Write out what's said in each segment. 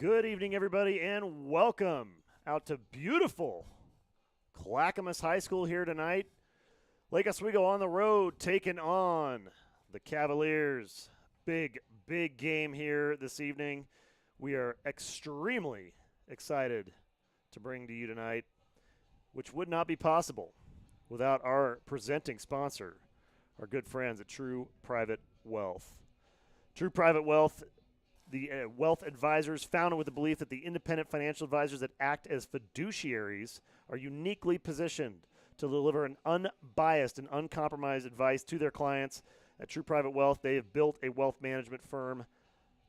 Good evening, everybody, and welcome out to beautiful Clackamas High School here tonight. Lake Oswego on the road taking on the Cavaliers. Big game here this evening. We are extremely excited to bring to you tonight, which would not be possible without our presenting sponsor, our good friends at True Private Wealth. True Private Wealth, the wealth advisors founded with the belief that the independent financial advisors that act as fiduciaries are uniquely positioned to deliver an unbiased and uncompromised advice to their clients. At True Private Wealth, they have built a wealth management firm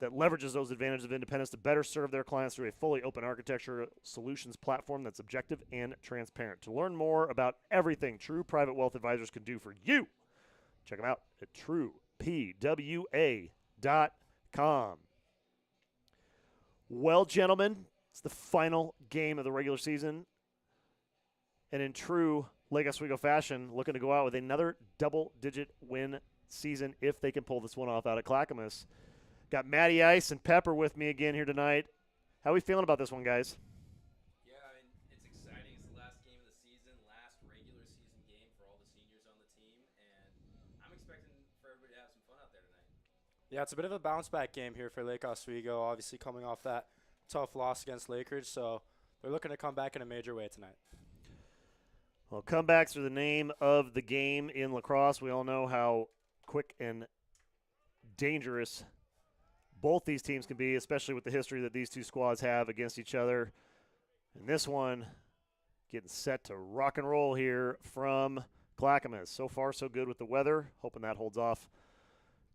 that leverages those advantages of independence to better serve their clients through a fully open architecture solutions platform that's objective and transparent. To learn more about everything True Private Wealth Advisors can do for you, check them out at truepwa.com. Well, gentlemen, it's the final game of the regular season. And in true Lake Oswego fashion, looking to go out with another double-digit win season if they can pull this one off out at Clackamas. Got Matty Ice and Pepper with me again here tonight. How are we feeling about this one, guys? Yeah, I mean, it's exciting. It's the last game of the season, last regular season game for all the seniors on the team, and I'm expecting for everybody to have some fun out there tonight. Yeah, it's a bit of a bounce back game here for Lake Oswego, obviously coming off that tough loss against Lakeridge, so they're looking to come back in a major way tonight. Well, comebacks are the name of the game in lacrosse. We all know how quick and dangerous both these teams can be, especially with the history that these two squads have against each other. And this one getting set to rock and roll here from Clackamas. So far, so good with the weather. Hoping that holds off.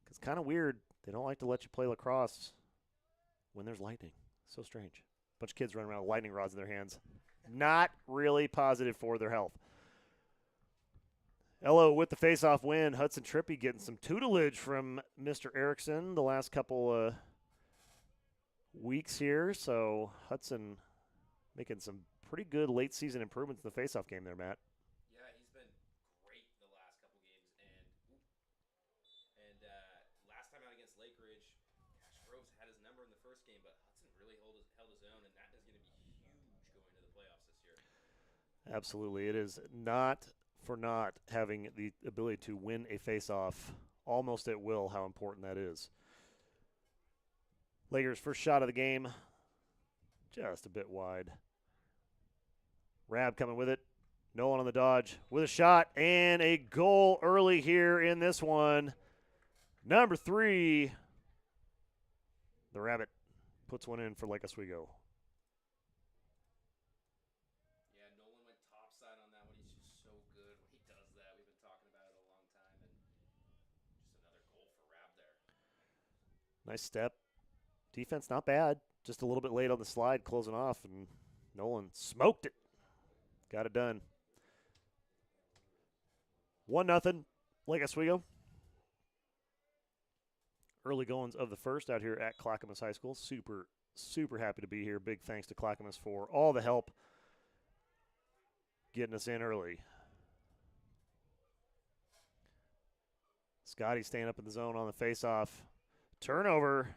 It's kind of weird. They don't like to let you play lacrosse when there's lightning. So strange. Bunch of kids running around with lightning rods in their hands. Not really positive for their health. Ello with the face-off win. Hudson Trippy getting some tutelage from Mr. Erickson the last couple weeks here. So Hudson making some pretty good late-season improvements in the face-off game there, Matt. Yeah, he's been great the last couple games, and last time out against Lake Ridge, gosh, Groves had his number in the first game, but Hudson really held his own, and that is going to be huge going to the playoffs this year. Absolutely. It is not for not having the ability to win a face-off almost at will, how important that is. Lakers' first shot of the game, just a bit wide. Rab coming with it. Nolan on the dodge with a shot and a goal early here in this one. Number 3, the Rabbit puts one in for Lake Oswego. Yeah, Nolan went topside on that one. He's just so good when he does that. We've been talking about it a long time, and just another goal for Rab there. Nice step. Defense not bad. Just a little bit late on the slide, closing off, and Nolan smoked it. Got it done. 1-0, Lake Oswego. Early goings of the first out here at Clackamas High School. Super, super happy to be here. Big thanks to Clackamas for all the help getting us in early. Scotty staying up in the zone on the face-off. Turnover.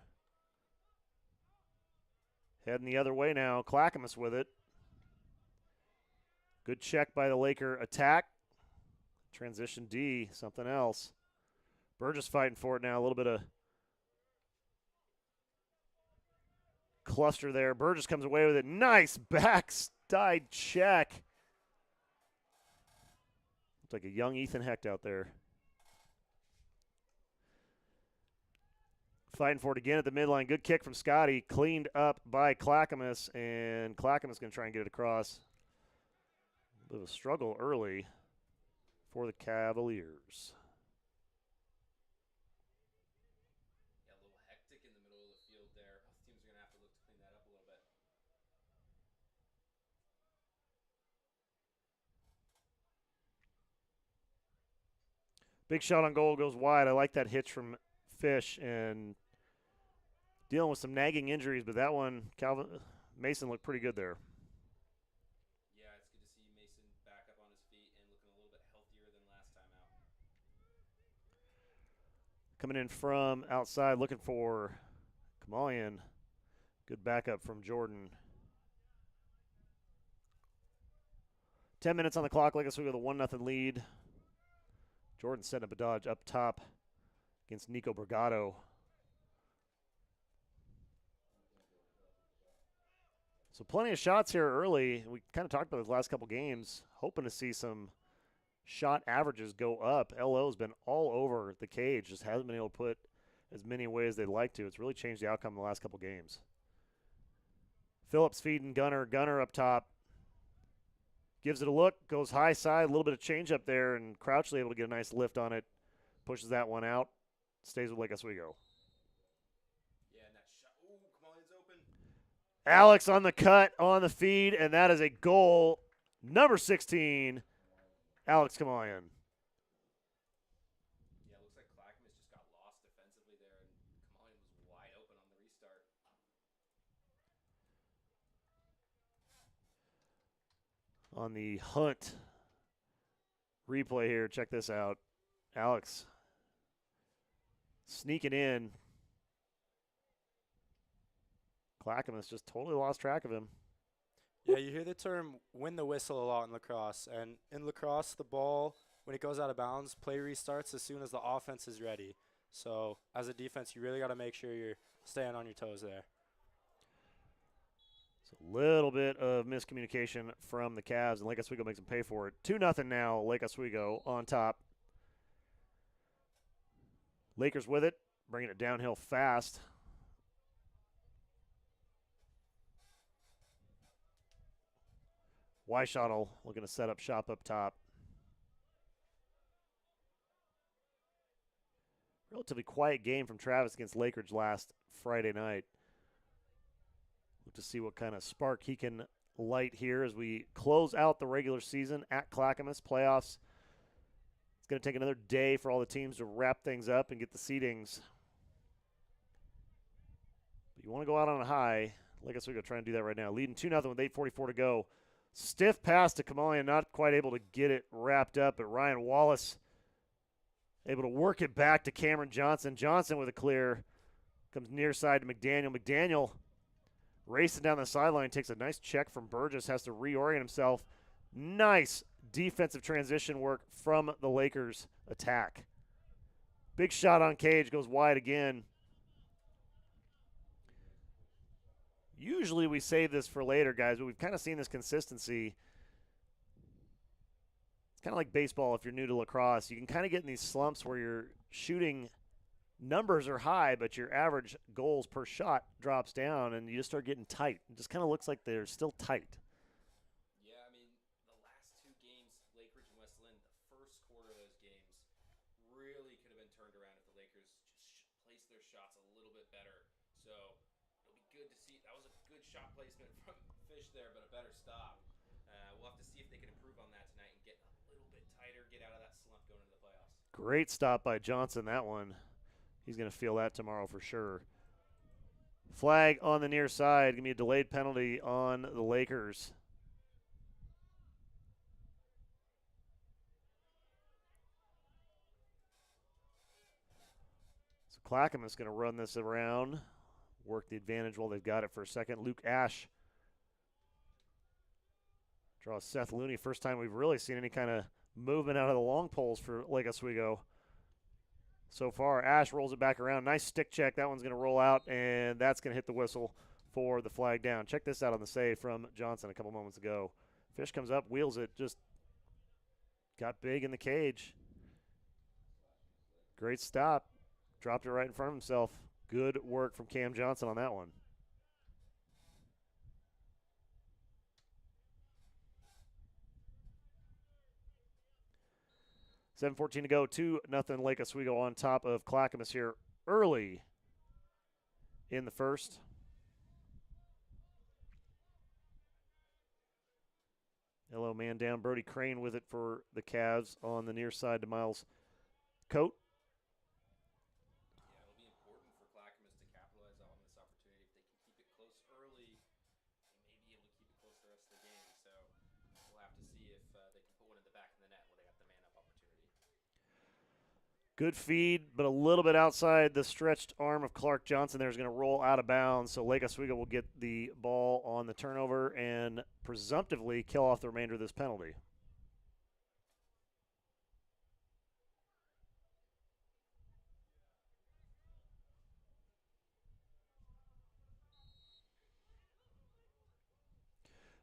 Heading the other way now. Clackamas with it. Good check by the Laker attack. Transition D, something else. Burgess fighting for it now. A little bit of cluster there. Burgess comes away with it. Nice backside check. Looks like a young Ethan Hecht out there. Fighting for it again at the midline. Good kick from Scotty. Cleaned up by Clackamas, and Clackamas going to try and get it across. A bit of a struggle early for the Cavaliers. Yeah, a little hectic in the middle of the field there. Both teams are going to have to look to clean that up a little bit. Big shot on goal goes wide. I like that hitch from Fish, and dealing with some nagging injuries, but that one, Mason looked pretty good there. Yeah, it's good to see Mason back up on his feet and looking a little bit healthier than last time out. Coming in from outside, looking for Kamalian. Good backup from Jordan. 10 minutes on the clock. Like us, we got a 1-0 lead. Jordan setting up a dodge up top against Nico Brigado. So plenty of shots here early. We kind of talked about the last couple games, hoping to see some shot averages go up. LO's been all over the cage, just hasn't been able to put as many away as they'd like to. It's really changed the outcome in the last couple games. Phillips feeding Gunner. Gunner up top. Gives it a look, goes high side, a little bit of change up there, and Crouchley able to get a nice lift on it. Pushes that one out. Stays with Lake Oswego. Yeah, and that shot. Ooh, Kamalian's open. Alex on the cut, on the feed, and that is a goal. Number 16, Alex Kamalian. Yeah, looks like Clackamas just got lost defensively there, and Kamalian was wide open on the restart. On the Hunt replay here, check this out. Alex sneaking in. Clackamas just totally lost track of him. Yeah, you hear the term win the whistle a lot in lacrosse. And in lacrosse, the ball, when it goes out of bounds, play restarts as soon as the offense is ready. So as a defense, you really got to make sure you're staying on your toes there. So a little bit of miscommunication from the Cavs, and Lake Oswego makes them pay for it. 2-0 now, Lake Oswego on top. Lakers with it, bringing it downhill fast. Weishottle looking to set up shop up top. Relatively quiet game from Travis against Lakers last Friday night. Look to see what kind of spark he can light here as we close out the regular season at Clackamas playoffs. It's going to take another day for all the teams to wrap things up and get the seedings. But you want to go out on a high. Like I said, we're going to try and do that right now. Leading 2-0 with 8:44 to go. Stiff pass to Kamalian, not quite able to get it wrapped up, but Ryan Wallace able to work it back to Cameron Johnson. Johnson with a clear. Comes near side to McDaniel. McDaniel racing down the sideline, takes a nice check from Burgess, has to reorient himself. Nice defensive transition work from the Lakers attack. Big shot on cage, goes wide again. Usually we save this for later, guys, but we've kind of seen this consistency. It's kind of like baseball if you're new to lacrosse. You can kind of get in these slumps where your shooting numbers are high, but your average goals per shot drops down, and you just start getting tight. It just kind of looks like they're still tight. Yeah, I mean, the last two games, Lake Ridge and West Lynn, the first quarter of those games really could have been turned around if the Lakers just placed their shots a little bit better. So it'll be good to see. That was a good shot placement from Fish there, but a better stop. We'll have to see if they can improve on that tonight and get a little bit tighter, get out of that slump going into the playoffs. Great stop by Johnson, that one. He's going to feel that tomorrow for sure. Flag on the near side. Going to be a delayed penalty on the Lakers. So Clackamas going to run this around. Work the advantage while they've got it for a second. Luke Ash draws Seth Looney. First time we've really seen any kind of movement out of the long poles for Lake Oswego so far. Ash rolls it back around. Nice stick check. That one's going to roll out, and that's going to hit the whistle for the flag down. Check this out on the save from Johnson a couple moments ago. Fish comes up, wheels it, just got big in the cage. Great stop. Dropped it right in front of himself. Good work from Cam Johnson on that one. $7:14 to go. 2-0 Lake Oswego on top of Clackamas here early in the first. Hello, man down. Brody Crane with it for the Cavs on the near side to Miles Coate. Yeah, it'll be important for Clackamas to capitalize on this opportunity. If they can keep it close early, they may be able to keep it close the rest of the game. So we'll have to see if they can put one in the back of the net where they got the man-up opportunity. Good feed, but a little bit outside the stretched arm of Clark Johnson there is going to roll out of bounds. So Lake Oswego will get the ball on the turnover and presumptively kill off the remainder of this penalty.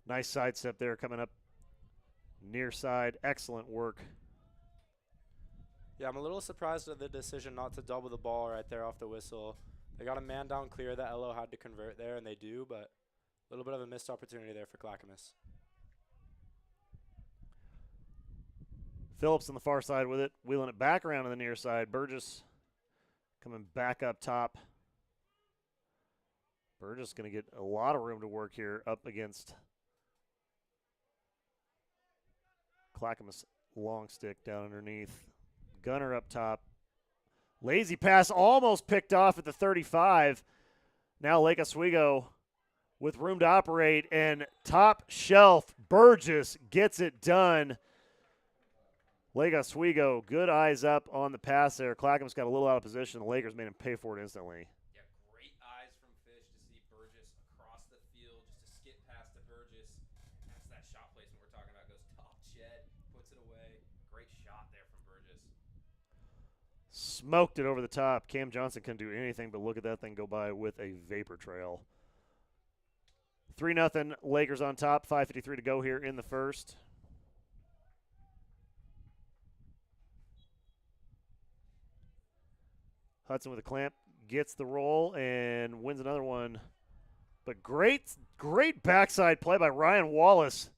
Nice sidestep there coming up near side. Excellent work. Yeah, I'm a little surprised at the decision not to double the ball right there off the whistle. They got a man down clear that LO had to convert there, and they do, but a little bit of a missed opportunity there for Clackamas. Phillips on the far side with it, wheeling it back around to the near side. Burgess coming back up top. Burgess going to get a lot of room to work here up against Clackamas long stick down underneath. Gunner up top. Lazy pass almost picked off at the 35. Now Lake Oswego with room to operate, and top shelf Burgess gets it done. Lake Oswego, good eyes up on the pass there. Clackamas got a little out of position. The Lakers made him pay for it instantly. Yeah, great eyes from Fish to see Burgess across the field, just to skip past to Burgess. That's that shot placement we're talking about. Goes top shed, puts it away. Great shot there from Burgess. Smoked it over the top. Cam Johnson couldn't do anything but look at that thing go by with a vapor trail. 3-0 Lakers on top. 5:53 to go here in the first. Hudson with a clamp, gets the roll and wins another one. But great backside play by Ryan Wallace.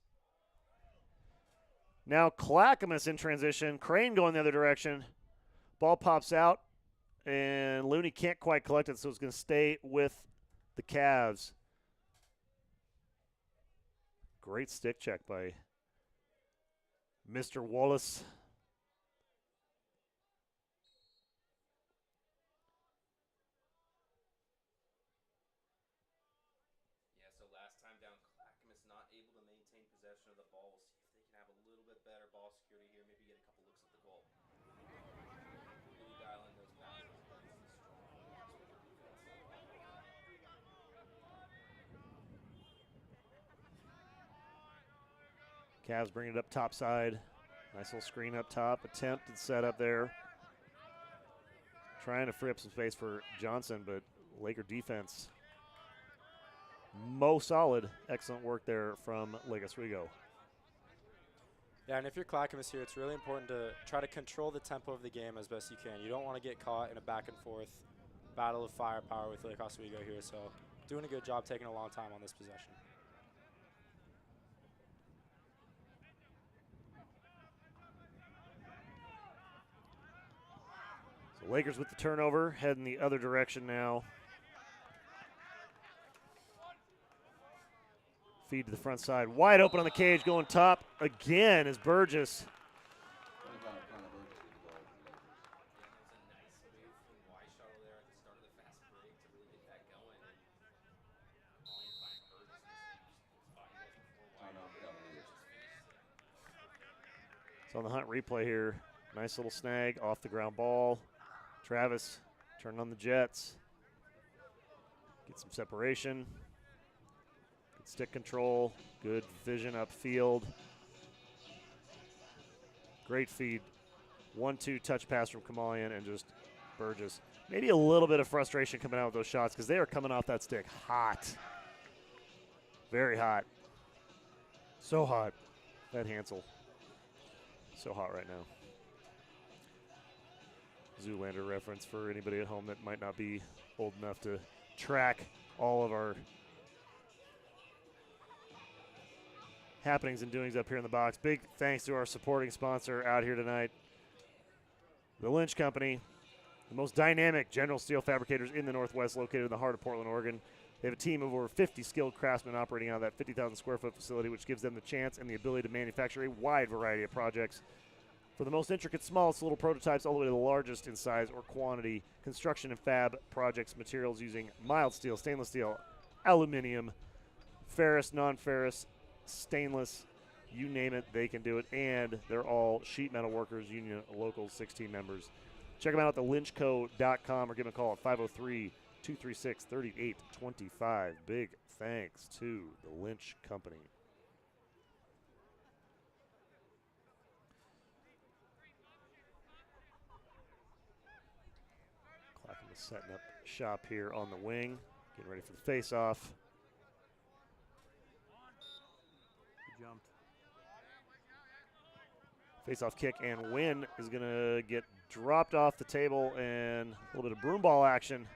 Now Clackamas in transition. Crane going the other direction. Ball pops out, and Looney can't quite collect it, so it's going to stay with the Cavs. Great stick check by Mr. Wallace. Yeah, so last time down, Clackamas not able to maintain possession of the ball. We'll see if they can have a little bit better ball security here, maybe get a couple looks at the goal. Really dial in those passes against the strong Oswego defense. Cavs bring it up top side. Nice little screen up top. Attempted setup there. Trying to free up some space for Johnson, but Laker defense solid. Excellent work there from Lake Oswego. Yeah, and if you're Clackamas here, it's really important to try to control the tempo of the game as best you can. You don't want to get caught in a back and forth battle of firepower with Lake Oswego here, so doing a good job taking a long time on this possession. So Lakers with the turnover, heading the other direction now. Feed to the front side. Wide open on the cage, going top again is Burgess. So on the Hunt replay here, nice little snag off the ground ball. Travis turning on the Jets. Get some separation. Good stick control. Good vision upfield. Great feed. 1-2 touch pass from Kamalian and just Burgess. Maybe a little bit of frustration coming out with those shots because they are coming off that stick hot. Very hot. So hot. That Hansel. So hot right now. Zoolander reference for anybody at home that might not be old enough to track all of our happenings and doings up here in the box. Big thanks to our supporting sponsor out here tonight, the Lynch Company, the most dynamic general steel fabricators in the Northwest, located in the heart of Portland, Oregon. They have a team of over 50 skilled craftsmen operating out of that 50,000 square foot facility, which gives them the chance and the ability to manufacture a wide variety of projects. For the most intricate, smallest little prototypes all the way to the largest in size or quantity, construction and fab projects, materials using mild steel, stainless steel, aluminum, ferrous, non-ferrous, stainless, you name it, they can do it. And they're all sheet metal workers, union local 16 members. Check them out at thelynchco.com or give them a call at 503-236-3825. Big thanks to the Lynch Company. Clackamas setting up shop here on the wing. Getting ready for the face-off. Jumped. Face-off kick and win is going to get dropped off the table, and a little bit of broom ball action.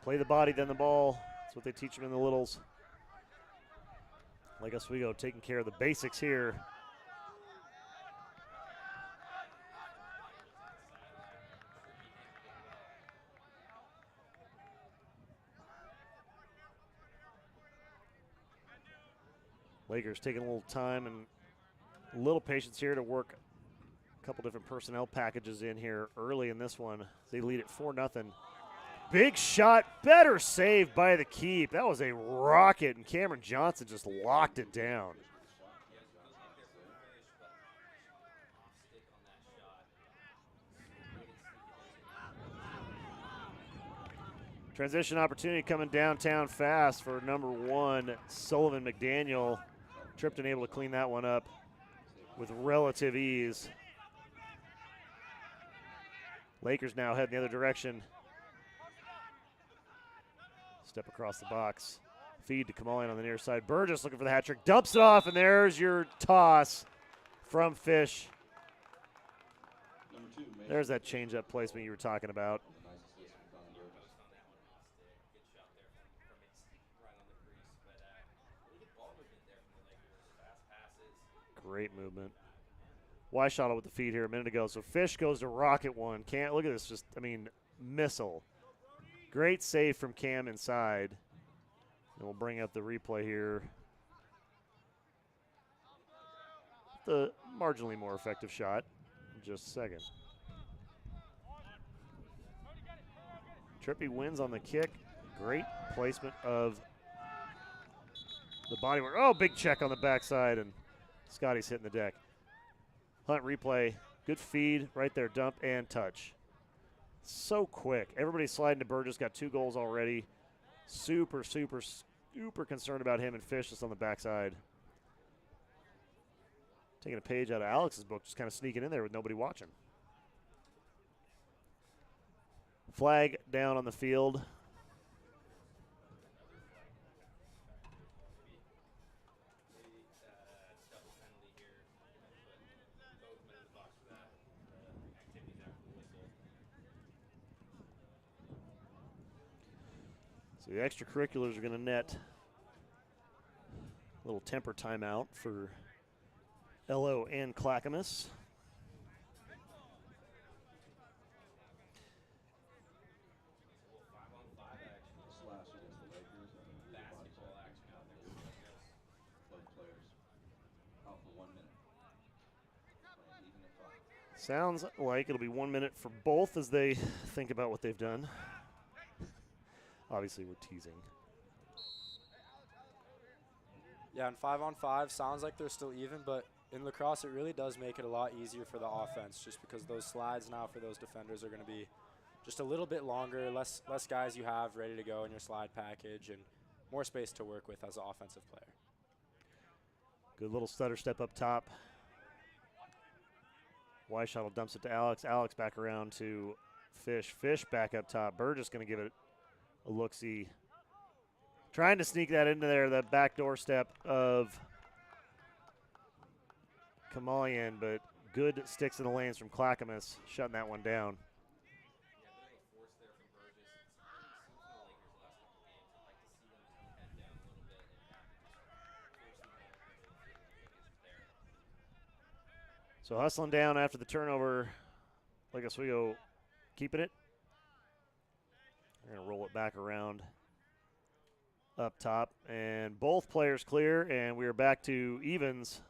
Play the body, then the ball. That's what they teach them in the littles. Lake Oswego taking care of the basics here. Lakers taking a little time and a little patience here to work a couple different personnel packages in here early in this one. They lead it 4-0. Big shot, better save by the keep. That was a rocket, and Cameron Johnson just locked it down. Transition opportunity coming downtown fast for number 1, Sullivan McDaniel. Tripton able to clean that one up with relative ease. Lakers now heading the other direction. Step across the box. Feed to Kamalian on the near side. Burgess looking for the hat trick. Dumps it off, and there's your toss from Fish. There's that change-up placement you were talking about. Great movement. Weishottle with the feed here a minute ago. So Fish goes to rocket one. Can't look at this. Just, I mean, missile. Great save from Cam inside. And we'll bring up the replay here. The marginally more effective shot in just a second. Trippy wins on the kick. Great placement of the body work. Oh, big check on the backside, and Scotty's hitting the deck. Hunt replay. Good feed right there. Dump and touch. So quick. Everybody's sliding to Burgess. Got 2 goals already. Super, super, super concerned about him and Fish just on the backside. Taking a page out of Alex's book, just kind of sneaking in there with nobody watching. Flag down on the field. So the extracurriculars are going to net a little temper timeout for LO and Clackamas. Sounds like it'll be 1 minute for both as they think about what they've done. Obviously, we're teasing. Yeah, and 5-on-5 sounds like they're still even, but in lacrosse, it really does make it a lot easier for the offense, just because those slides now for those defenders are going to be just a little bit longer, less guys you have ready to go in your slide package, and more space to work with as an offensive player. Good little stutter step up top. Weishottle dumps it to Alex. Alex back around to Fish. Fish back up top. Burgess going to give it a look-see. Trying to sneak that into there, the backdoor step of Kamalian, but good sticks in the lanes from Clackamas, shutting that one down. So hustling down after the turnover, Lake Oswego keeping it. They're going to roll it back around up top, and both players clear, and we are back to evens.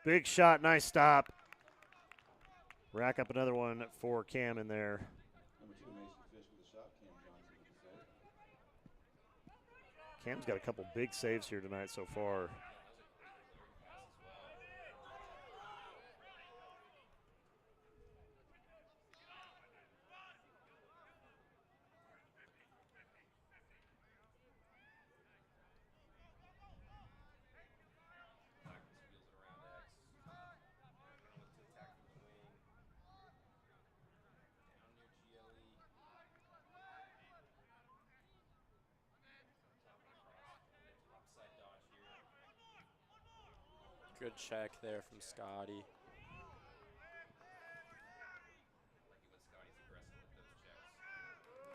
Big shot, nice stop. Rack up another one for Cam in there. Number 2, Mason Fish with a shot. Cam Johnson with the save. Cam's got a couple big saves here tonight so far. Good check there from Scotty.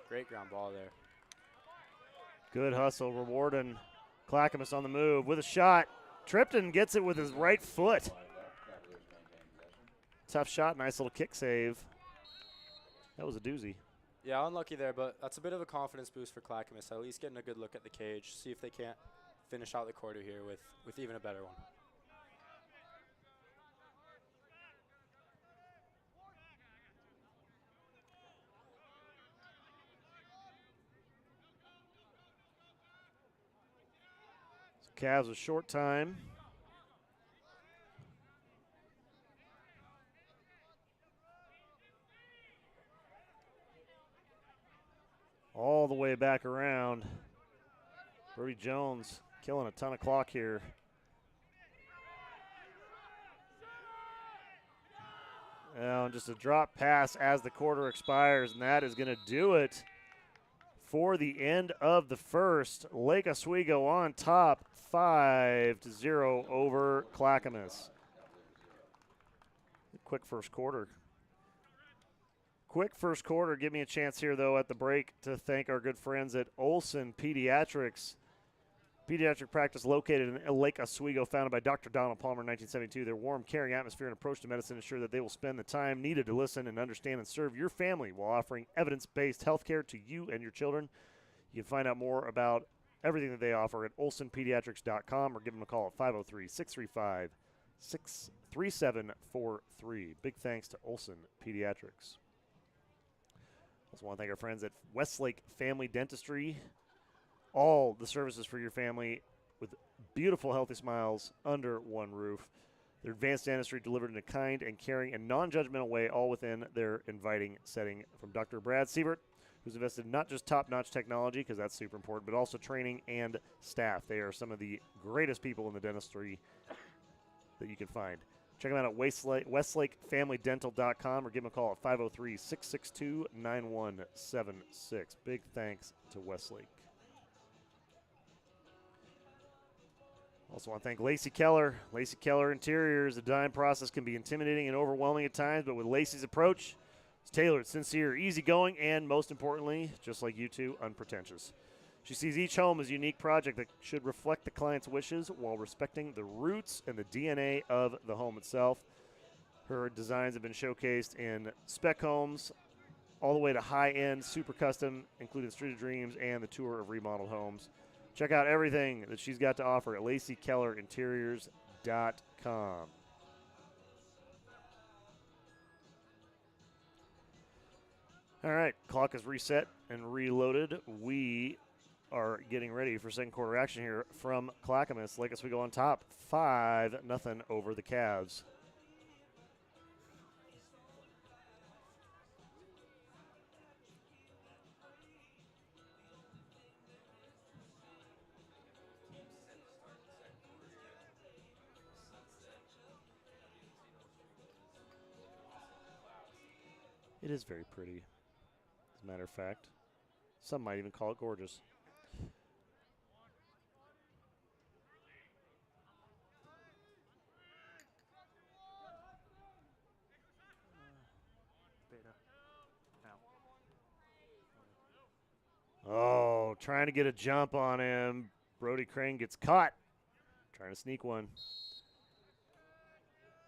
Great ground ball there. Good hustle, rewarding Clackamas on the move with a shot. Tripton gets it with his right foot. Cavaliers maintain possession. Tough shot, nice little kick save. That was a doozy. Yeah, unlucky there, but that's a bit of a confidence boost for Clackamas. At least getting a good look at the cage. See if they can't finish out the quarter here with even a better one. Cavs a short time. All the way back around. Brody Jones killing a ton of clock here. Now just a drop pass as the quarter expires, and that is going to do it for the end of the first. Lake Oswego on top, 5-0 over Clackamas. Quick first quarter. Quick first quarter. Give me a chance here, though, at the break to thank our good friends at Olson Pediatrics. Pediatric practice located in Lake Oswego, founded by Dr. Donald Palmer in 1972. Their warm, caring atmosphere and approach to medicine ensure that they will spend the time needed to listen and understand and serve your family while offering evidence-based health care to you and your children. You can find out more about everything that they offer at olsonpediatrics.com or give them a call at 503-635-3743. Big thanks to Olson Pediatrics. Also want to thank our friends at Westlake Family Dentistry. All the services for your family with beautiful, healthy smiles under one roof. Their advanced dentistry delivered in a kind and caring and non-judgmental way, all within their inviting setting. From Dr. Brad Sievert, who's invested in not just top-notch technology, because that's super important, but also training and staff. They are some of the greatest people in the dentistry that you can find. Check them out at westlakefamilydental.com or give them a call at 503-662-9176. Big thanks to Westlake. Also want to thank Lacey Keller. Lacey Keller Interiors. The design process can be intimidating and overwhelming at times, but with Lacey's approach, it's tailored, sincere, easygoing, and most importantly, just like you two, unpretentious. She sees each home as a unique project that should reflect the client's wishes while respecting the roots and the DNA of the home itself. Her designs have been showcased in spec homes all the way to high-end, super custom, including Street of Dreams and the tour of remodeled homes. Check out everything that she's got to offer at LaceyKellerInteriors.com. All right, clock is reset and reloaded. We are getting ready for second quarter action here from Clackamas. Lake Oswego on top, 5-0 over the Cavs. It is very pretty, as a matter of fact. Some might even call it gorgeous. Beta. Out. Oh, trying to get a jump on him. Brody Crane gets caught. Trying to sneak one.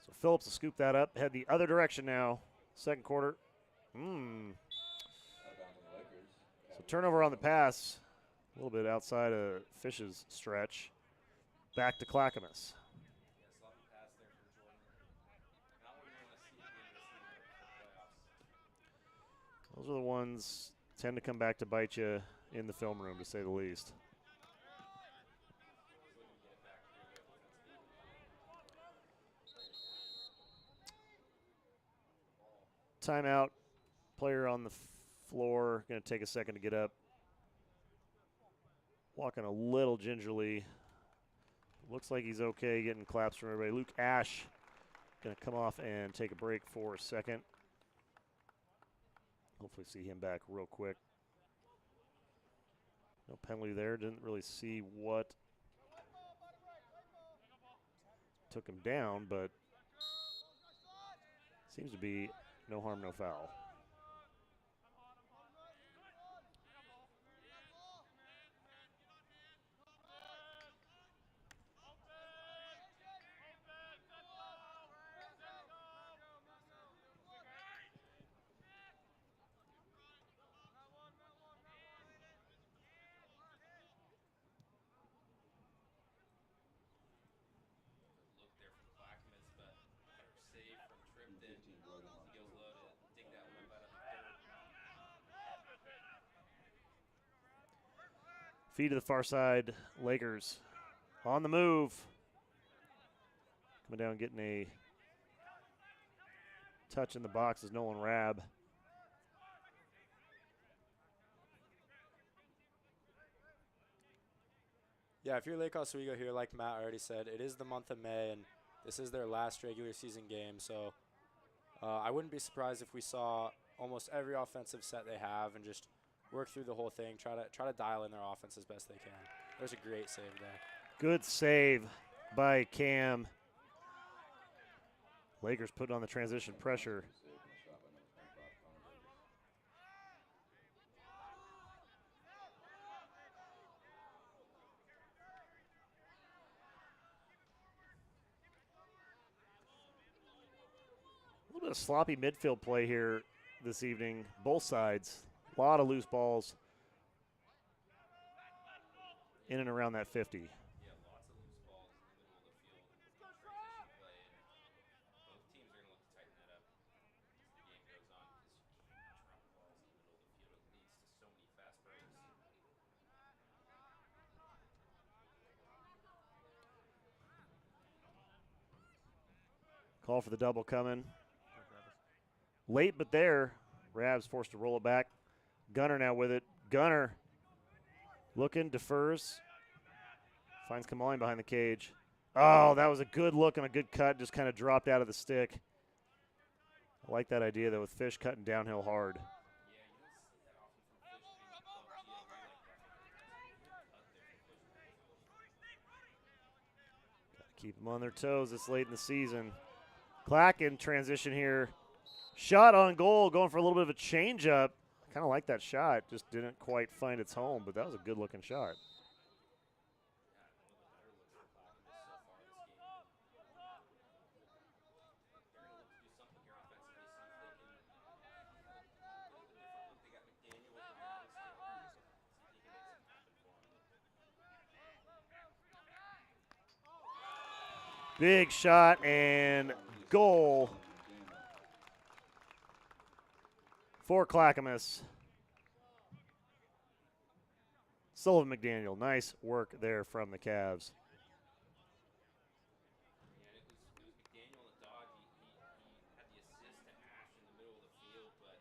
So Phillips will scoop that up, head the other direction now. Second quarter. Down to the Lakers. So turnover on the pass. A little bit outside of Fish's stretch. Back to Clackamas. Yeah, sloppy pass there from Jordan. Not what you want to see at the end of the season for Those are the ones tend to come back to bite you in the film room, to say the least. Timeout. Player on the floor. Going to take a second to get up. Walking a little gingerly. Looks like he's okay, getting claps from everybody. Luke Ash going to come off and take a break for a second. Hopefully see him back real quick. No penalty there. Didn't really see what took him down, but seems to be no harm, no foul. Look there from Clackamas, but better save from Tripton. 15 blow them on He goes third. low to dig that one up out of the dirt. Feed to the far side. Lakers on the move. Coming down, getting a touch in the box is Nolan Rabb. Yeah, if you're Lake Oswego here, like Matt already said, it is the month of May, and this is their last regular season game. So I wouldn't be surprised if we saw almost every offensive set they have and just work through the whole thing, try to dial in their offense as best they can. There's a great save there. Good save by Cam. Lakers putting on the transition pressure. Save and a shot by number 25, Connor Davis. A little bit of sloppy midfield play here this evening, both sides. A lot of loose balls in and around that 50. Yeah, lots of loose balls in the middle of the field in transition play, and both teams are going to look to tighten that up as the game goes on because you can't drop balls in the middle of the field. It leads to so many fast breaks. Call for the double coming. Late but there. Rab's forced to roll it back. Gunner now with it. Gunner looking, defers. Finds Kamali behind the cage. Oh, that was a good look and a good cut. Just kind of dropped out of the stick. I like that idea, though, with Fish cutting downhill hard. Yeah, you don't see that often from Fish being above GLE like that. That's a good cut there from Fish. Keep them on their toes this late in the season. Clack in transition here. Shot on goal, going for a little bit of a changeup. Kind of like that shot. Just didn't quite find its home, but that was a good-looking shot. Big shot and goal for Clackamas. Sullivan McDaniel, nice work there from the Cavs. Yeah, and it was McDaniel on the dog. He had the assist to Ash in the middle of the field, but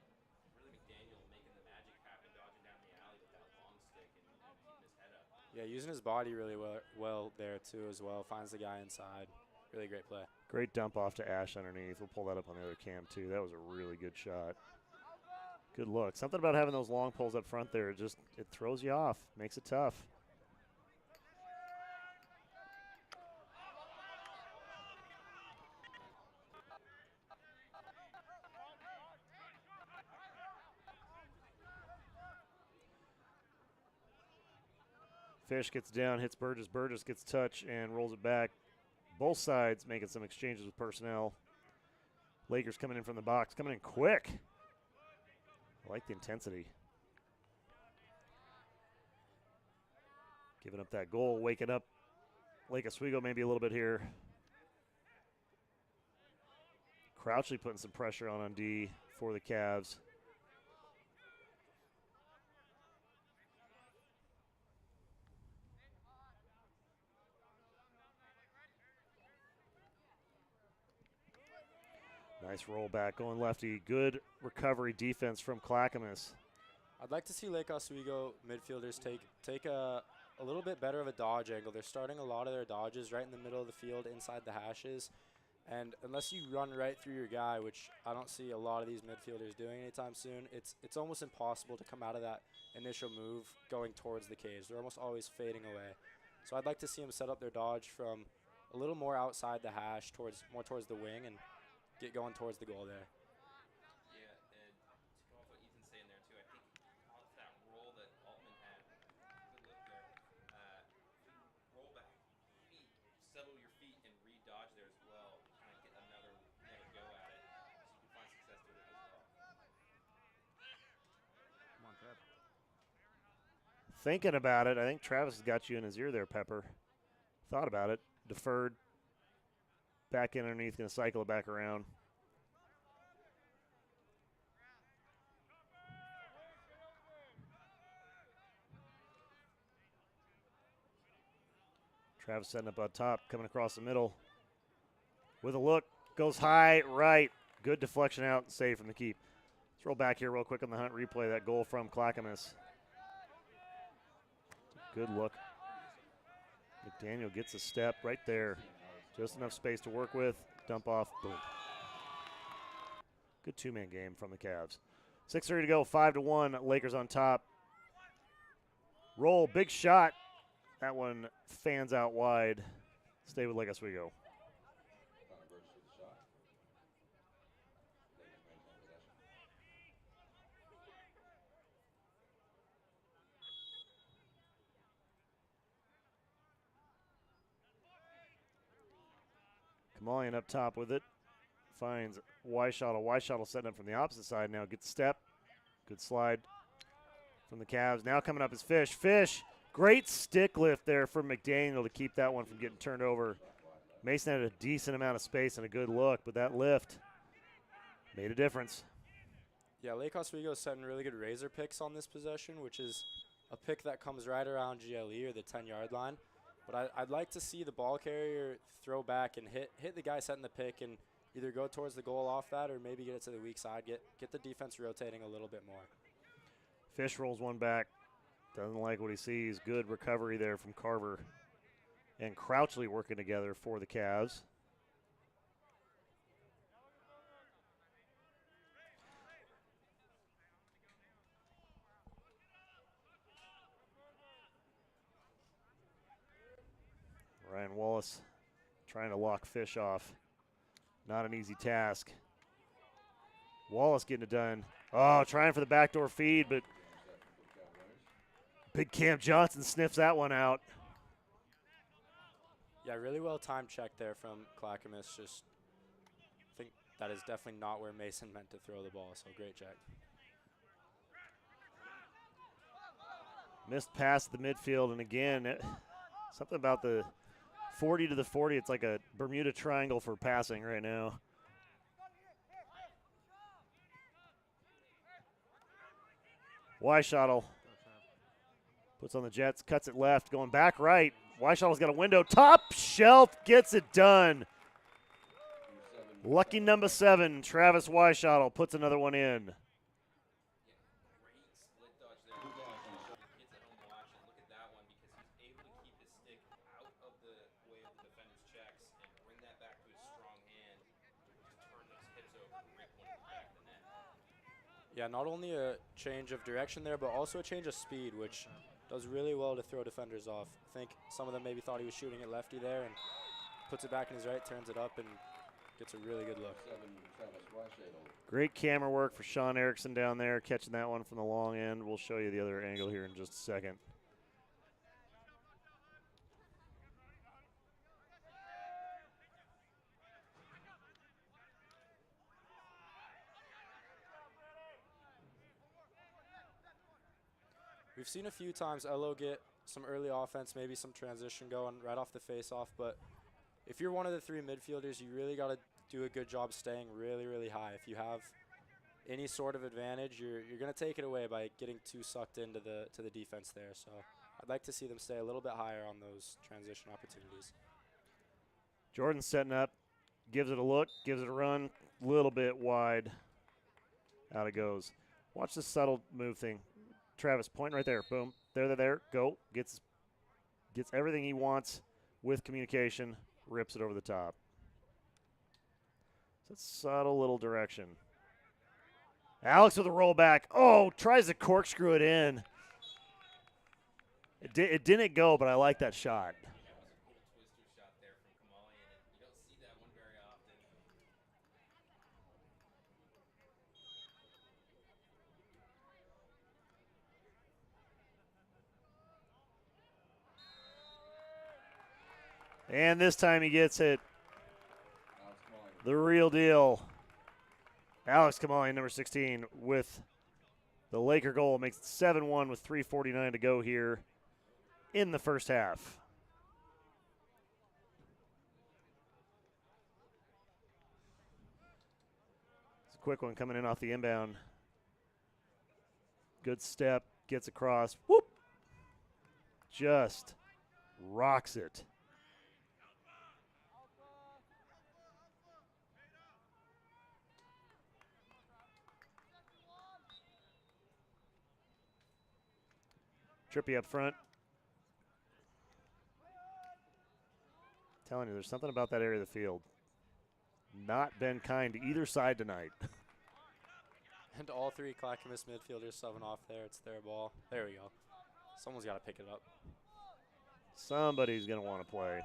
really McDaniel making the magic happen, dodging down the alley with that long stick and keeping his head up. Yeah, using his body really well there too as well. Finds the guy inside. Really great play. Great dump off to Ash underneath. We'll pull that up on the other cam too. That was a really good shot. Good look. Something about having those long poles up front there, it throws you off, makes it tough. Fish gets down, hits Burgess. Burgess gets touch and rolls it back. Both sides making some exchanges with personnel. Lakers coming in from the box, coming in quick. I like the intensity. Giving up that goal, waking up Lake Oswego maybe a little bit here. Crouchley putting some pressure on D for the Cavs. Nice roll back going lefty. Good recovery defense from Clackamas. I'd like to see Lake Oswego midfielders take a little bit better of a dodge angle. They're starting a lot of their dodges right in the middle of the field inside the hashes. And unless you run right through your guy, which I don't see a lot of these midfielders doing anytime soon, it's almost impossible to come out of that initial move going towards the cage. They're almost always fading away. So I'd like to see them set up their dodge from a little more outside the hash, more towards the wing, and get going towards the goal there. Yeah, and to go off what Ethan's saying there too, I think off that roll that Altman had, good look there. If you roll back feet, settle your feet, and re-dodge there as well, kind of get another go at it, so you can find success with it as well. Come on, Trev. Thinking about it, I think Travis has got you in his ear there, Pepper. Thought about it, deferred. Back in underneath, going to cycle it back around. Travis setting up on top, coming across the middle. With a look, goes high, right. Good deflection out, and save from the keep. Let's roll back here real quick on the Hunt replay, that goal from Clackamas. Good look. McDaniel gets a step right there. Just enough space to work with. Dump off, boom. Good two-man game from the Cavs. 6:30 to go, 5-1. Lakers on top. Roll, big shot. That one fans out wide. Stay with Lake Oswego. Connor Burks with the shot. Lakers maintain possession. Kamalian up top with it. Finds Weishottle. Weishottle setting up from the opposite side now. Gets step. Good slide from the Cavs. Now coming up is Fish. Fish, great stick lift there from McDaniel to keep that one from getting turned over. Mason had a decent amount of space and a good look, but that lift made a difference. Yeah, Lake Oswego is setting really good razor picks on this possession, which is a pick that comes right around GLE or the 10-yard line. But I'd like to see the ball carrier throw back and hit the guy setting the pick and either go towards the goal off that or maybe get it to the weak side, get the defense rotating a little bit more. Fish rolls one back. Doesn't like what he sees. Good recovery there from Carver. And Crouchley working together for the Cavs. Ryan Wallace trying to lock Fish off. Not an easy task. Wallace getting it done. Oh, trying for the backdoor feed, but big Cam Johnson sniffs that one out. Yeah, really well timed check there from Clackamas. Just think that is definitely not where Mason meant to throw the ball, so great check. Missed pass at the midfield, and again, something about the 40 to the 40. It's like a Bermuda Triangle for passing right now. Weishottle puts on the Jets, cuts it left, going back right. Weishottle's got a window. Top shelf gets it done. Lucky number 7, Travis Weishottle puts another one in. Great split dodge there. Kids at home watching, look at that one because he's able to keep his stick out of the way of the defender's checks and bring that back to his strong hand. Just turn those hips over and rip one in the back of the net. Yeah, not only a change of direction there, but also a change of speed, which does really well to throw defenders off. I think some of them maybe thought he was shooting at lefty there and puts it back in his right, turns it up, and gets a really good look. Great camera work for Sean Erickson down there, catching that one from the long end. We'll show you the other angle here in just a second. We've seen a few times Elo get some early offense, maybe some transition going right off the face-off, but if you're one of the 3 midfielders, you really got to do a good job staying really, really high. If you have any sort of advantage, you're going to take it away by getting too sucked into the defense there. So I'd like to see them stay a little bit higher on those transition opportunities. Jordan setting up, gives it a look, gives it a run, little bit wide. Out it goes. Watch this subtle move thing. Travis, point right there. Boom. There. Go. Gets everything he wants with communication. Rips it over the top. So it's subtle little direction. Alex with a rollback. Oh, tries to corkscrew it in. It didn't go, but I like that shot. That was a cool twister shot there from Kamalian, and you don't see that one very often. And this time he gets it. Alex Kamali. The real deal. Alex Kamali, number 16, with the Laker goal. Makes it 7-1 with 3:49 to go here in the first half. It's a quick one coming in off the inbound. Good step, gets across. Whoop! Just rocks it. Trippy up front. Telling you, there's something about that area of the field. Not been kind to either side tonight. And all three Clackamas midfielders subbing off there. It's their ball. There we go. Someone's got to pick it up. Somebody's going to want to play.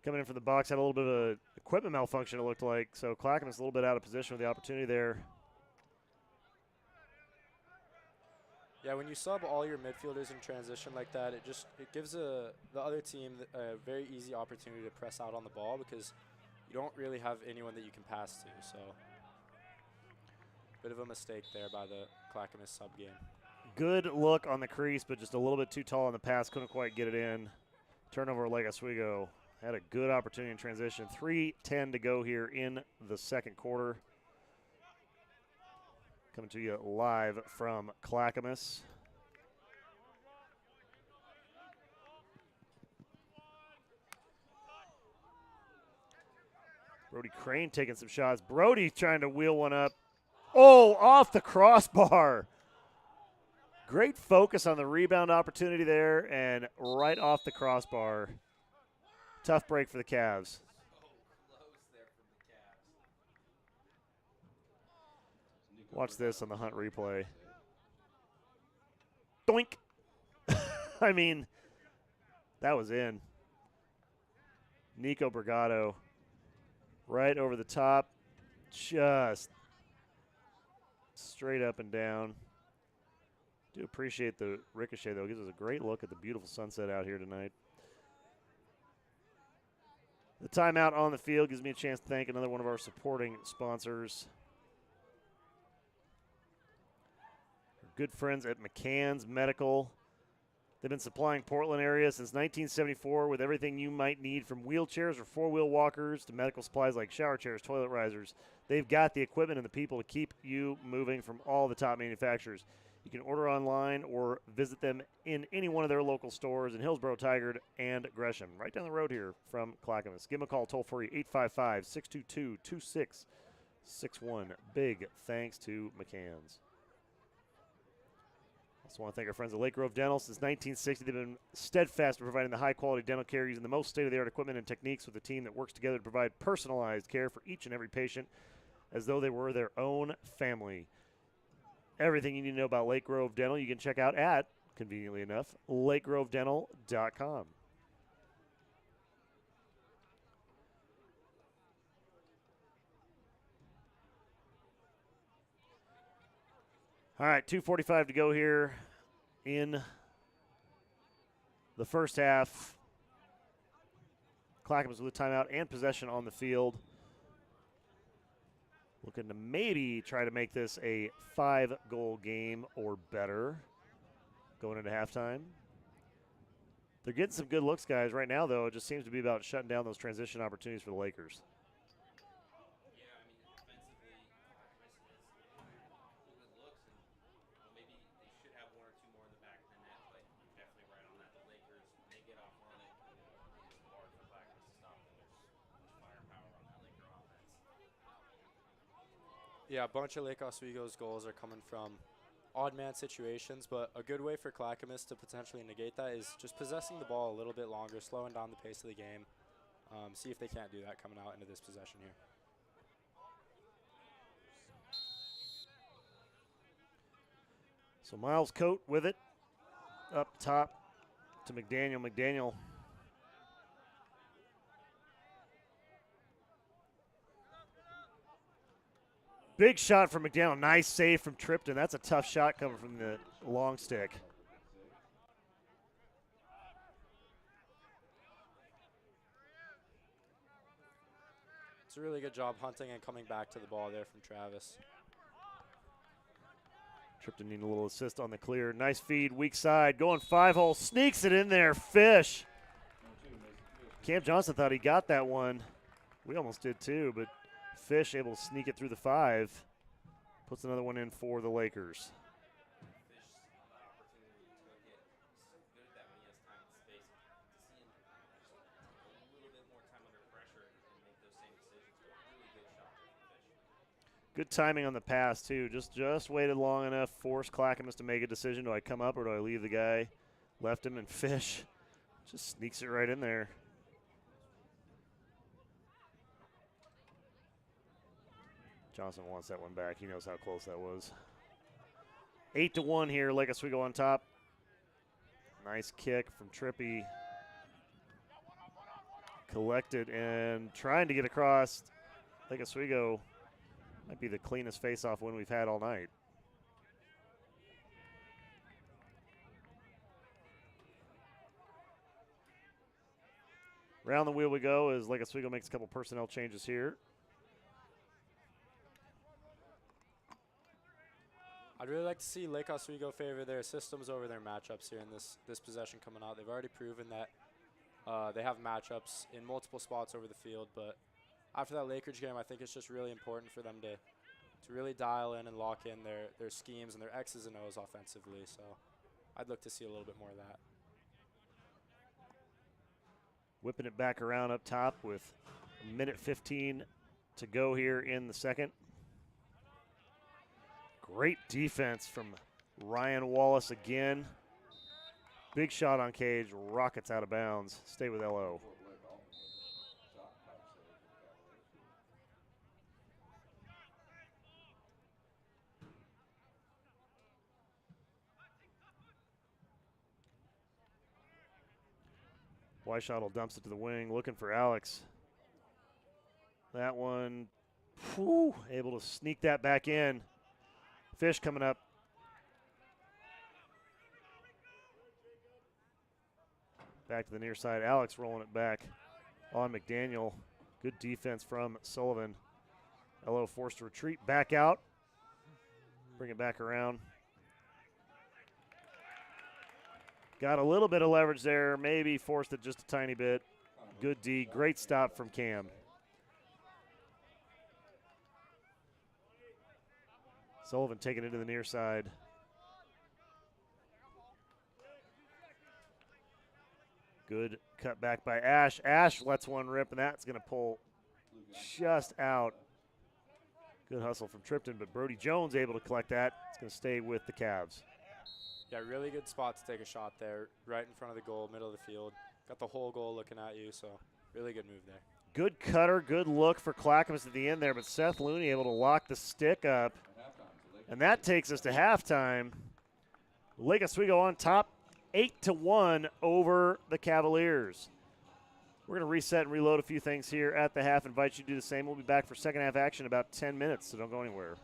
Coming in from the box, had a little bit of a equipment malfunction, it looked like. So Clackamas a little bit out of position with the opportunity there. Yeah, when you sub all your midfielders in transition like that, it gives the other team a very easy opportunity to press out on the ball because you don't really have anyone that you can pass to. So, bit of a mistake there by the Clackamas sub game. Good look on the crease, but just a little bit too tall on the pass. Couldn't quite get it in. Turnover, Lake Oswego had a good opportunity in transition. 3:10 to go here in the second quarter. Coming to you live from Clackamas. Brody Crane taking some shots. Brody trying to wheel one up. Oh, off the crossbar. Great focus on the rebound opportunity there and right off the crossbar. Tough break for the Cavs. So close there from the Cavs. Watch this on the Hunt replay. Doink. I mean, that was in. Nico Brigado right over the top. Just straight up and down. Do appreciate the ricochet, though. It gives us a great look at the beautiful sunset out here tonight. The timeout on the field gives me a chance to thank another one of our supporting sponsors. Our good friends at McCann's Medical. They've been supplying Portland area since 1974 with everything you might need from wheelchairs or four-wheel walkers to medical supplies like shower chairs, toilet risers. They've got the equipment and the people to keep you moving from all the top manufacturers. You can order online or visit them in any one of their local stores in Hillsborough, Tigard, and Gresham. Right down the road here from Clackamas. Give them a call toll-free, 855-622-2661. Big thanks to McCann's. Also want to thank our friends at Lake Grove Dental. Since 1960, they've been steadfast in providing the high-quality dental care using the most state-of-the-art equipment and techniques with a team that works together to provide personalized care for each and every patient as though they were their own family. Everything you need to know about Lake Grove Dental you can check out at, conveniently enough, lakegrovedental.com. All right, 2:45 to go here in the first half. Clackamas with a timeout and possession on the field. Looking to maybe try to make this a 5-goal game or better going into halftime. They're getting some good looks, guys. Right now, though, it just seems to be about shutting down those transition opportunities for the Lakers. Yeah, I mean, defensively, Clackamas has couple good looks, and maybe they should have one or two more in the back of the net, but you're definitely right on that. The Lakers, when they get off on it, it's hard for Clackamas to stop them. They're Yeah, a bunch of Lake Oswego's goals are coming from odd man situations, but a good way for Clackamas to potentially negate that is just possessing the ball a little bit longer, slowing down the pace of the game. See if they can't do that coming out into this possession here. So Miles Coate with it up top to McDaniel. McDaniel big shot from McDaniel. Nice save from Tripton. That's a tough shot coming from the long stick. It's a really good job hunting and coming back to the ball there from Travis. Tripton needing a little assist on the clear. Nice feed, weak side. Going 5-hole, sneaks it in there. Fish. Cam Johnson thought he got that one. We almost did too, but Fish able to sneak it through the 5. Puts another one in for the Lakers. Fish saw that opportunity, took it. He's so good at that when he has time and space. To see him just take a little bit more time under pressure and make those same decisions. But really good shot there from Fish. Good timing on the pass too. Just waited long enough, forced Clackamas to make a decision. Do I come up or do I leave the guy? Left him, and Fish just sneaks it right in there. Johnson wants that one back. He knows how close that was. 8-1 here. Lake Oswego on top. Nice kick from Trippy. Collected and trying to get across. Lake Oswego might be the cleanest face-off win we've had all night. Round the wheel we go as Lake Oswego makes a couple personnel changes here. I'd really like to see Lake Oswego favor their systems over their matchups here in this possession coming out. They've already proven that they have matchups in multiple spots over the field, but after that Lakers game, I think it's just really important for them to really dial in and lock in their schemes and their X's and O's offensively. So I'd look to see a little bit more of that. Whipping it back around up top with a minute 15 to go here in the second. Great defense from Ryan Wallace again. Big shot on cage, rockets out of bounds. Stay with LO. Weishottle dumps it to the wing, looking for Alex. That one, able to sneak that back in. Fish coming up. Back to the near side. Alex rolling it back on McDaniel. Good defense from Sullivan. LO forced to retreat. Back out. Bring it back around. Got a little bit of leverage there. Maybe forced it just a tiny bit. Good D. Great stop from Cam. Sullivan taking it to the near side. Good cut back by Ash. Ash lets one rip, and that's going to pull just out. Good hustle from Tripton, but Brody Jones able to collect that. It's going to stay with the Cavs. Yeah, really good spot to take a shot there, right in front of the goal, middle of the field. Got the whole goal looking at you, so really good move there. Good cutter, good look for Clackamas at the end there, but Seth Looney able to lock the stick up. And that takes us to halftime. Lake Oswego on top, 8-1 over the Cavaliers. We're going to reset and reload a few things here at the half. Invite you to do the same. We'll be back for second half action in about 10 minutes, so don't go anywhere.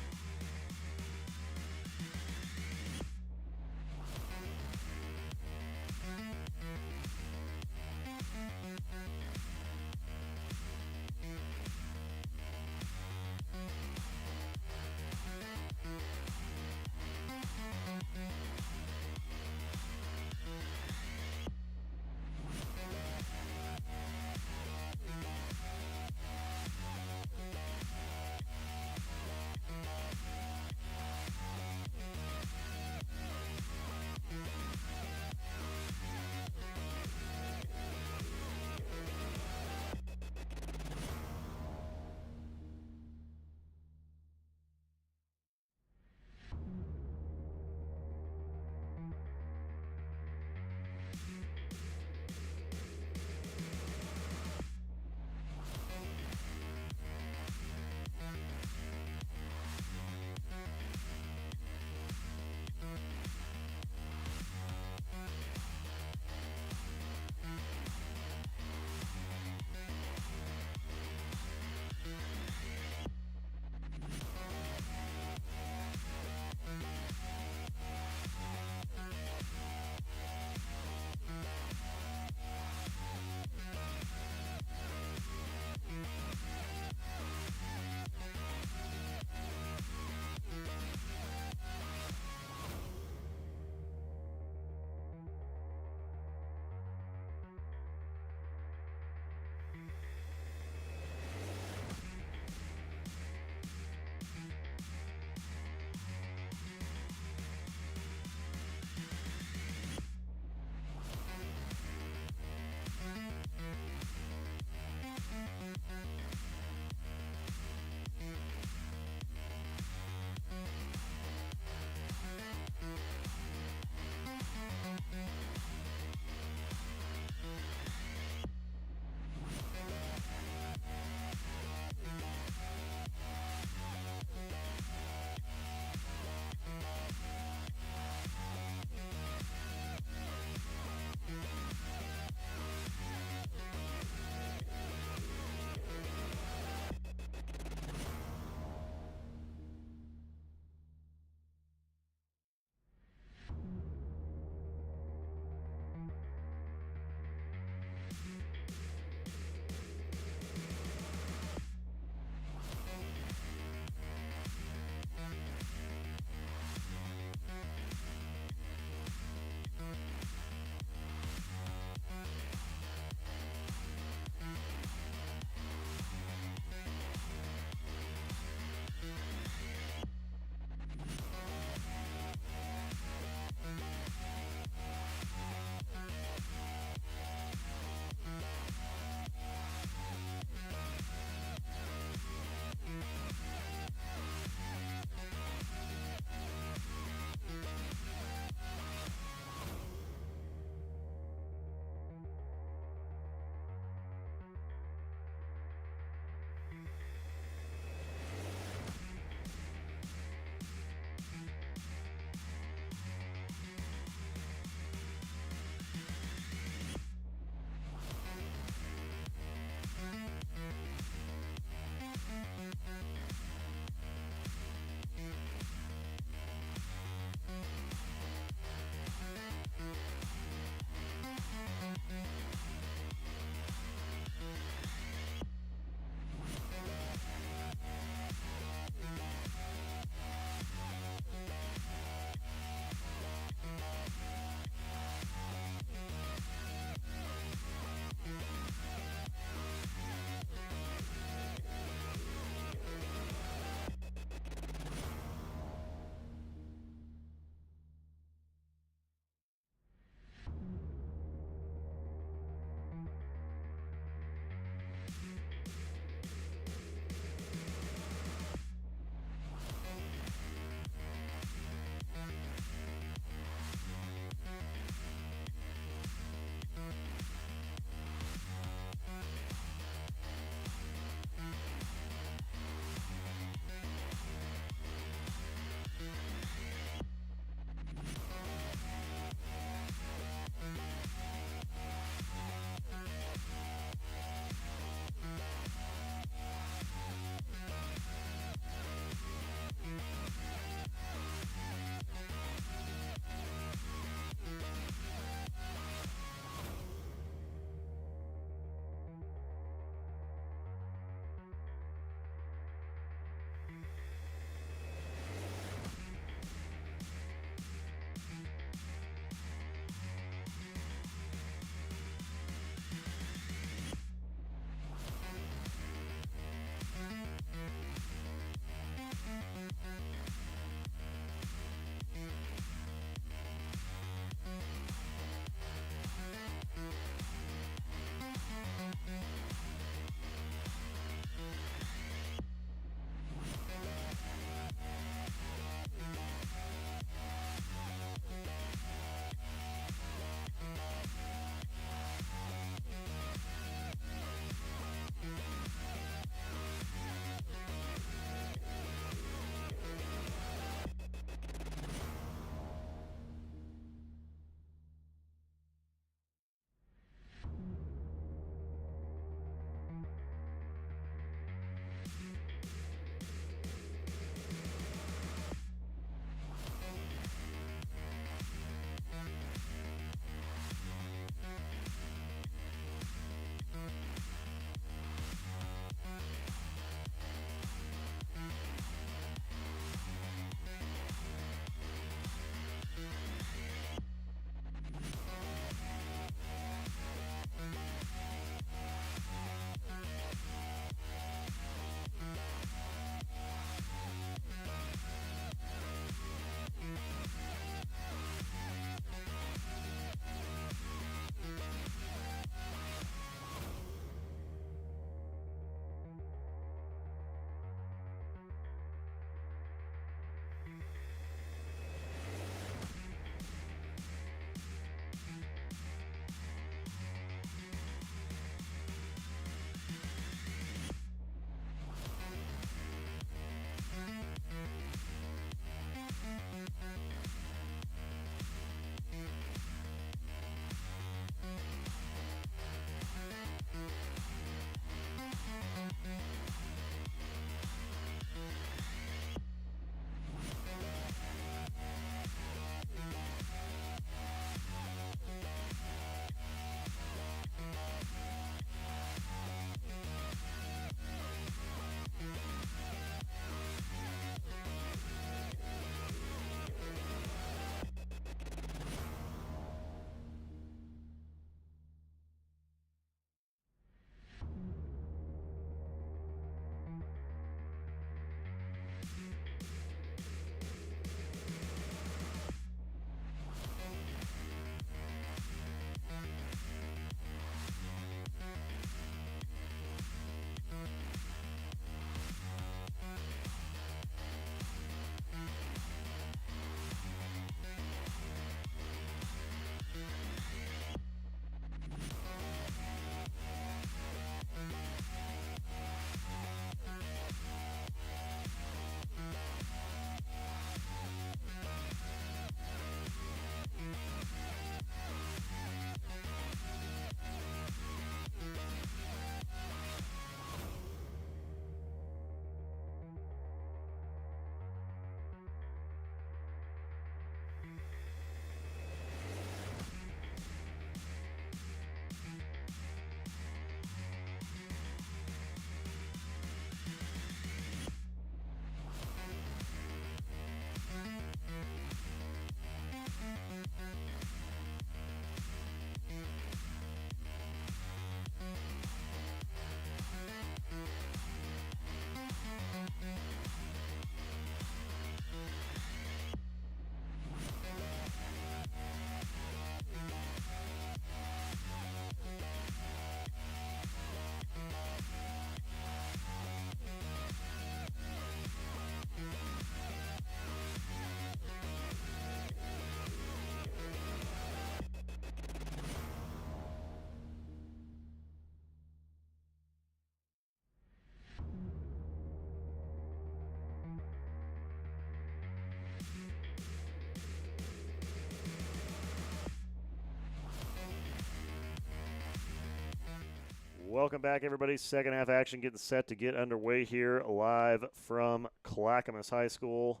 Welcome back, everybody. Second half action getting set to get underway here live from Clackamas High School.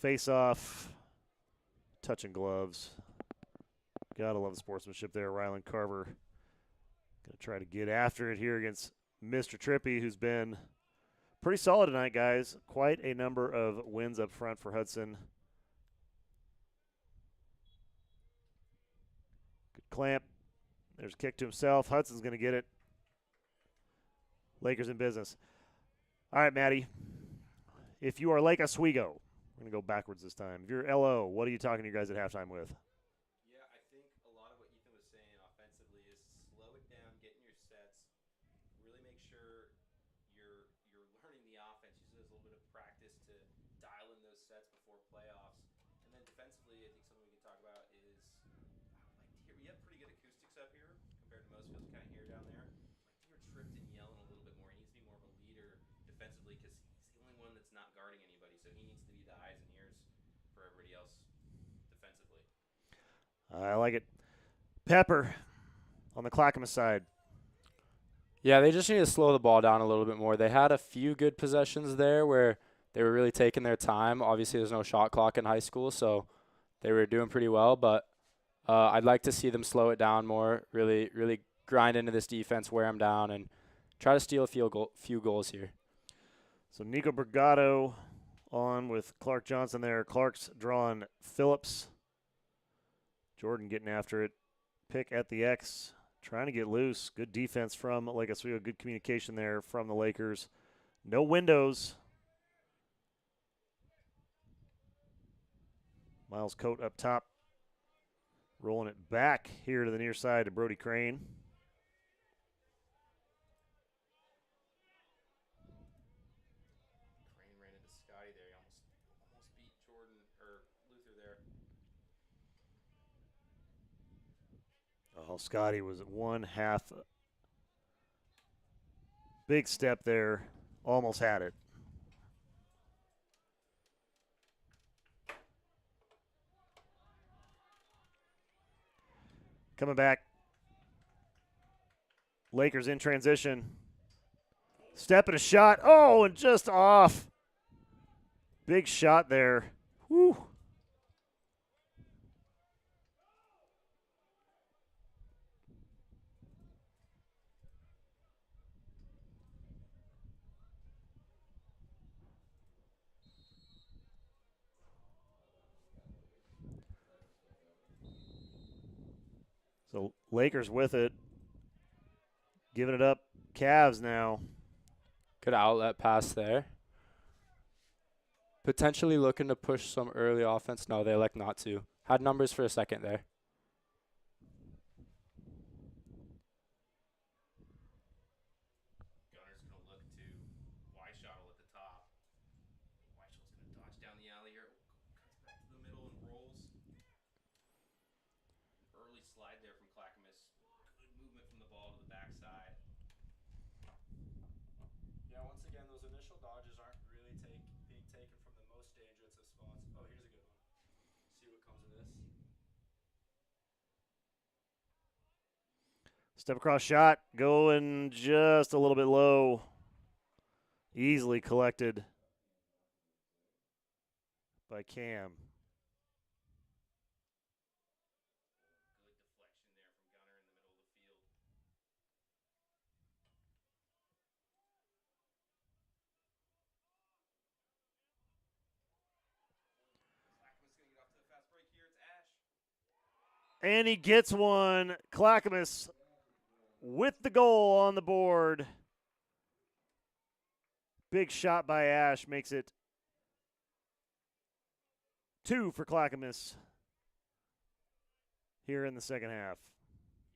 Face off, touching gloves. Gotta love the sportsmanship there. Rylan Carver gonna try to get after it here against Mr. Trippy, who's been pretty solid tonight, guys. Quite a number of wins up front for Hudson. Good clamp. There's a kick to himself. Hudson's going to get it. Lakers in business. All right, Maddie. If you are Lake Oswego, we're going to go backwards this time. If you're LO, what are you talking to your guys at halftime with? Yeah, I think a lot of what Ethan was saying offensively is slow it down, get in your sets, really make sure you're learning the offense. Use it as a little bit of practice to dial in those sets before playoffs. And then defensively, I think something we can talk about is we have pretty good acoustics up here compared to most fields. Kind of hear down there. Like to hear Tripton yelling a little bit more. He needs to be more of a leader defensively because he's the only one that's not guarding anybody. So he needs to be the eyes and ears for everybody else defensively. I like it. Pepper on the Clackamas side. Yeah, they just need to slow the ball down a little bit more. They had a few good possessions there where they were really taking their time. Obviously, there's no shot clock in high school, so they were doing pretty well. But I'd like to see them slow it down more, really grind into this defense, wear them down, and try to steal a few goals here. So Nico Brigado on with Clark Johnson there. Clark's drawing Phillips. Jordan getting after it. Pick at the X. Trying to get loose. Good defense from Lake Oswego. Good communication there from the Lakers. No windows. Miles Coate up top. Rolling it back here to the near side to Brody Crane. Crane ran into Scotty there. He almost beat Jordan or Luther there. Oh, Scotty was at one half. Big step there. Almost had it. Coming back. Lakers in transition. Step and a shot. Oh, and just off. Big shot there. Whew. So Lakers with it. Giving it up. Cavs now. Good outlet pass there. Potentially looking to push some early offense. No, they elect not to. Had numbers for a second there. Gunner's going to look to Weishottle at the top. Weishottle's going to dodge down the alley here. Cuts back to the middle and rolls. Early slide there from Clackamas. Good movement from the ball to the backside. Yeah, once again, those initial dodges aren't really being taken from the most dangerous of spots. Oh, here's a good one. See what comes of this. Step across shot. Going just a little bit low. Easily collected by Cam. Good deflection there from Gunner in the middle of the field. Clackamas going to get off to a fast break here. It's Ash. And he gets one. Clackamas with the goal on the board. Big shot by Ash makes it 2 for Clackamas here in the second half.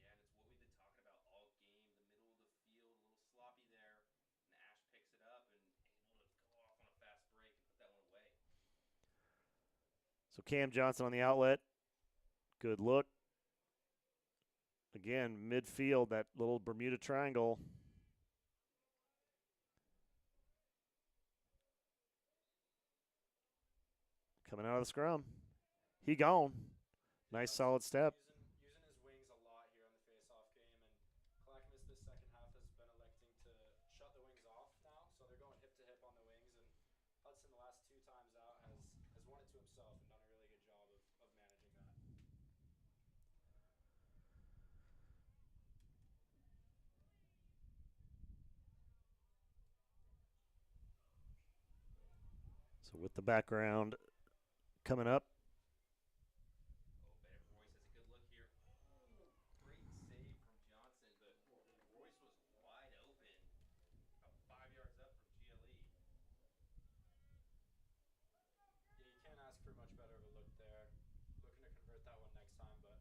Yeah, and it's what we've been talking about all game. The middle of the field, a little sloppy there. And Ash picks it up and able to go off on a fast break and put that one away. So Cam Johnson on the outlet. Good look. Again, midfield, that little Bermuda Triangle. Coming out of the scrum. He gone. Nice solid step. Using his wings a lot here on the face-off game, and Hudson the last 2 times out has won it to himself and done a really good job of managing that. So with the background coming up. Oh, Bennett Royce has a good look here. Ooh, great save from Johnson, but Royce was wide open, about 5 yards up from GLE. Yeah, you can't ask for much better of a look there. Looking to convert that one next time, but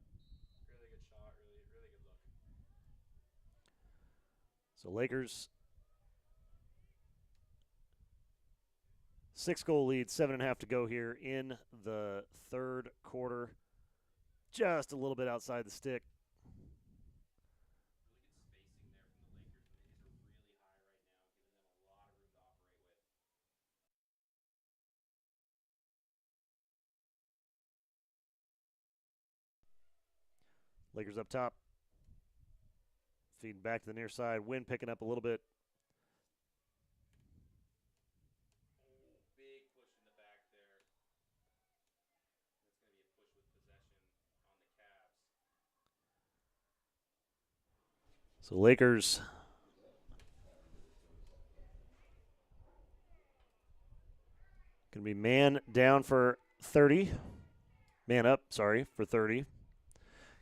really good shot, really good look. So Lakers 6-goal lead, 7.5 to go here in the third quarter. Just a little bit outside the stick. Really good spacing there from the Lakers. I mean, these are really high right now, giving them a lot of room to operate with. Lakers up top. Feeding back to the near side. Wind picking up a little bit. Oh, big push in the back there. That's going to be a push with possession on the Cavs. So Lakers going to be man down for 30. Man up, sorry, for 30.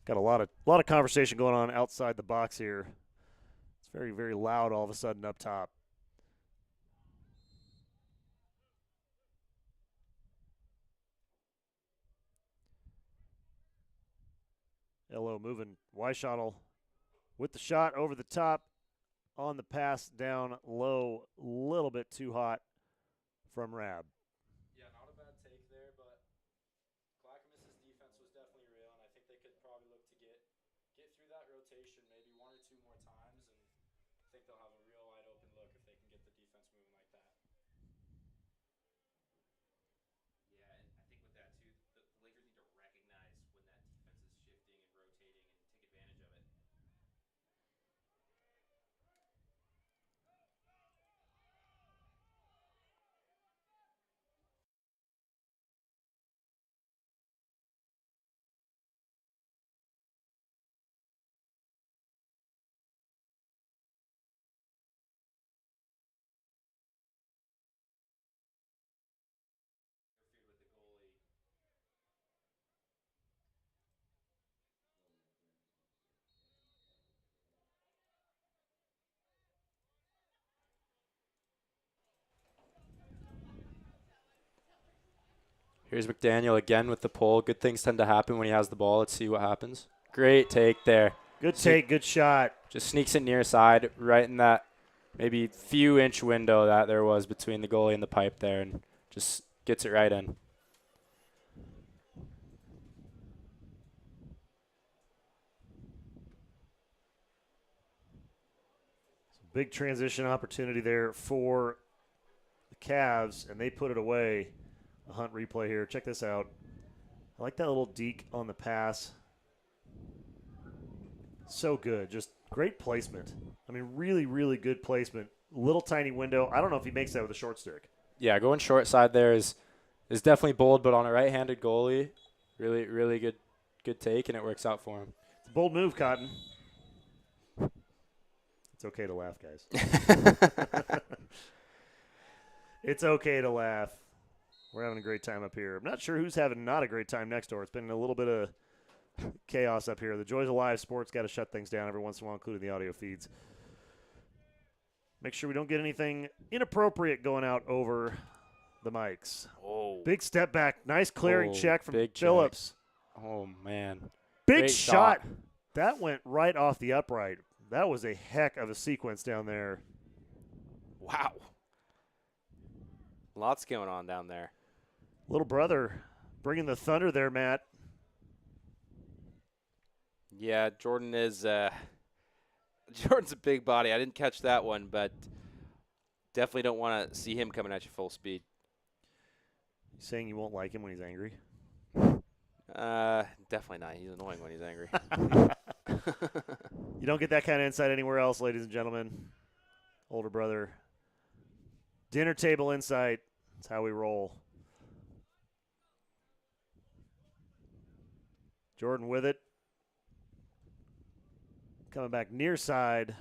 Got a lot of conversation going on outside the box here. It's very, very loud all of a sudden up top. LO moving. Weishottle with the shot over the top on the pass down low. A little bit too hot from Rab. Yeah, not a bad take there, but Clackamas' defense was definitely real, and I think they could probably look to get through that rotation maybe 1 or 2 more times, and I think they'll have a real wide open look if they can get the defense moving like that. Yeah, and I think with that too, the Lakers need to recognize when that defense is shifting and rotating and take advantage of it. Interfered with the goalie. Here's McDaniel again with the pull. Good things tend to happen when he has the ball. Let's see what happens. Great take there. Good take, good shot. Just sneaks it near side, right in that maybe few inch window that there was between the goalie and the pipe there, and just gets it right in. Big transition opportunity there for the Cavs, and they put it away. A Hunt replay here. Check this out. I like that little deke on the pass. So good. Just great placement. I mean, really, really good placement. Little tiny window. I don't know if he makes that with a short stick. Yeah, going short side there is definitely bold, but on a right-handed goalie, really good take, and it works out for him. It's a bold move, Cotton. It's okay to laugh, guys. It's okay to laugh. We're having a great time up here. I'm not sure who's having not a great time next door. It's been a little bit of chaos up here. The joys of live sports got to shut things down every once in a while, including the audio feeds. Make sure we don't get anything inappropriate going out over the mics. Oh, Big step back. Nice clearing check from big Phillips. check. Oh, man. Big Great shot. That went right off the upright. That was a heck of a sequence down there. Wow. Lots going on down there. Little brother bringing the thunder there, Matt. Yeah, Jordan is Jordan's a big body. I didn't catch that one, but definitely don't want to see him coming at you full speed. You saying you won't like him when he's angry? Definitely not. He's annoying when he's angry. You don't get that kind of insight anywhere else, ladies and gentlemen. Older brother. Dinner table insight. That's how we roll. Jordan with it. Coming back near side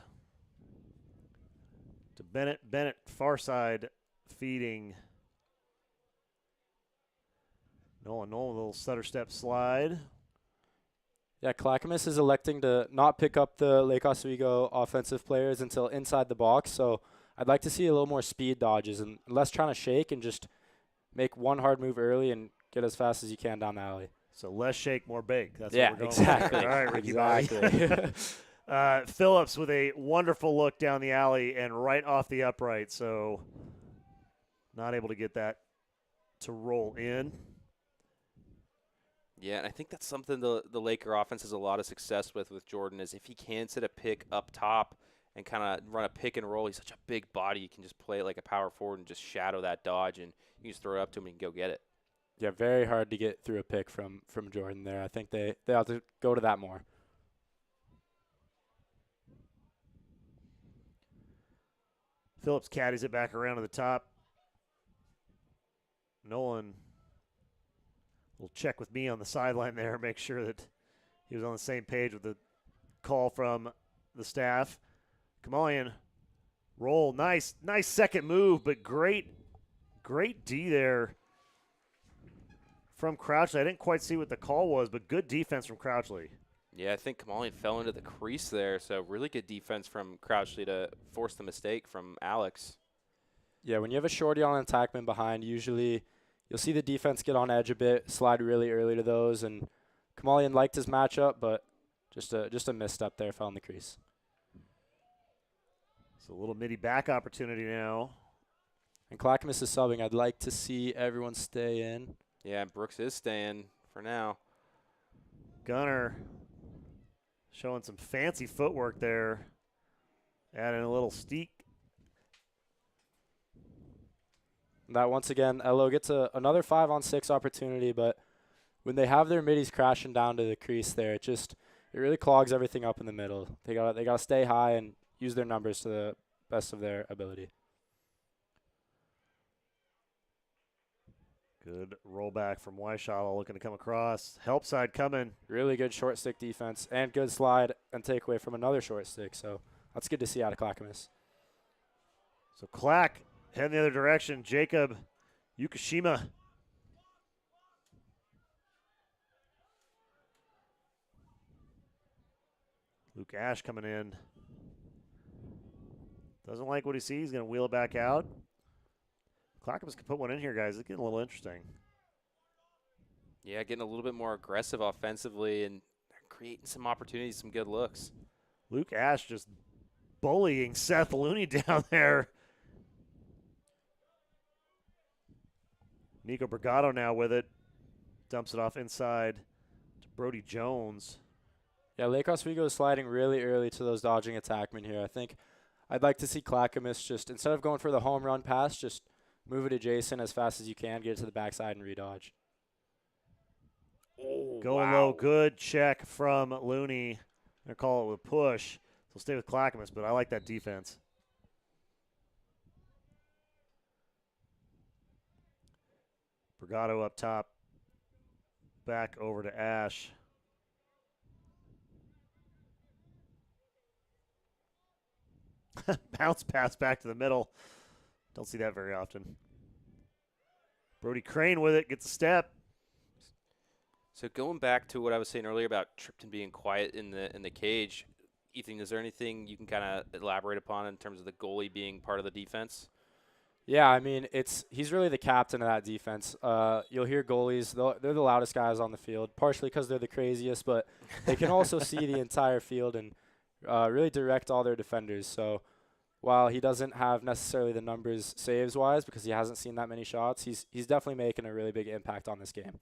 to Bennett. Bennett far side feeding. Nolan, a little stutter step slide. Yeah, Clackamas is electing to not pick up the Lake Oswego offensive players until inside the box. So I'd like to see a little more speed dodges and less trying to shake and just make one hard move early and get as fast as you can down the alley. So less shake, more bake. That's Yeah, what we're going exactly. with. All right, Ricky Exactly. Bobby. Phillips with a wonderful look down the alley and right off the upright. So not able to get that to roll in. Yeah, and I think that's something the Laker offense has a lot of success with Jordan is if he can set a pick up top and kind of run a pick and roll. He's such a big body. You can just play it like a power forward and just shadow that dodge, and you can just throw it up to him and go get it. Yeah, very hard to get through a pick from Jordan there. I think they have to go to that more. Phillips caddies it back around to the top. Nolan will check with me on the sideline there, make sure that he was on the same page with the call from the staff. Kamalian, roll, nice second move, but great D there from Crouchley. I didn't quite see what the call was, but good defense from Crouchley. Yeah, I think Kamalian fell into the crease there, so really good defense from Crouchley to force the mistake from Alex. Yeah, when you have a shorty on an attackman behind, usually you'll see the defense get on edge a bit, slide really early to those, and Kamalian liked his matchup, but just a misstep there, fell in the crease. So a little midi back opportunity now. And Clackamas is subbing. I'd like to see everyone stay in. Yeah, Brooks is staying for now. Gunner showing some fancy footwork there. Adding a little steek. That once again, Elo gets another 5-on-6 opportunity, but when they have their middies crashing down to the crease there, it really clogs everything up in the middle. They gotta stay high and use their numbers to the best of their ability. Good rollback from Weishottle looking to come across. Help side coming. Really good short stick defense and good slide and takeaway from another short stick. So that's good to see out of Clackamas. So Clack heading the other direction. Jacob Yukishima. Luke Ash coming in. Doesn't like what he sees. He's going to wheel it back out. Clackamas can put one in here, guys. It's getting a little interesting. Yeah, getting a little bit more aggressive offensively and creating some opportunities, some good looks. Luke Ash just bullying Seth Looney down there. Nico Brigado now with it. Dumps it off inside to Brody Jones. Yeah, Lake Oswego is sliding really early to those dodging attackmen here. I think I'd like to see Clackamas just, instead of going for the home run pass, just move it adjacent as fast as you can, get it to the backside and redodge. Oh, Going low, good check from Looney. They're call it with push. So stay with Clackamas, but I like that defense. Brigado up top. Back over to Ash. Bounce pass back to the middle. Don't see that very often. Brody Crane with it, gets a step. So going back to what I was saying earlier about Tripton being quiet in the cage, Ethan, is there anything you can kind of elaborate upon in terms of the goalie being part of the defense? Yeah, I mean, he's really the captain of that defense. You'll hear goalies, they're the loudest guys on the field, partially because they're the craziest, but they can also see the entire field and really direct all their defenders. So while he doesn't have necessarily the numbers saves-wise because he hasn't seen that many shots, he's definitely making a really big impact on this game.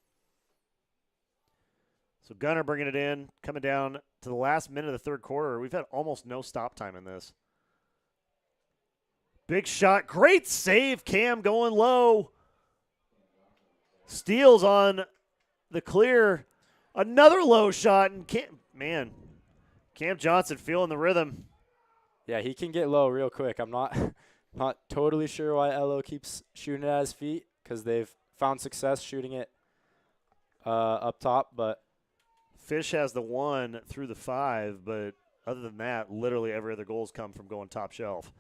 So Gunner bringing it in, coming down to the last minute of the third quarter. We've had almost no stop time in this. Big shot. Great save. Cam going low. Steals on the clear. Another low shot. And Cam Johnson feeling the rhythm. Yeah, he can get low real quick. I'm not Not totally sure why Elo keeps shooting it at his feet, because they've found success shooting it up top, but Fish has the 1 through the 5, but other than that, literally every other goal's come from going top shelf.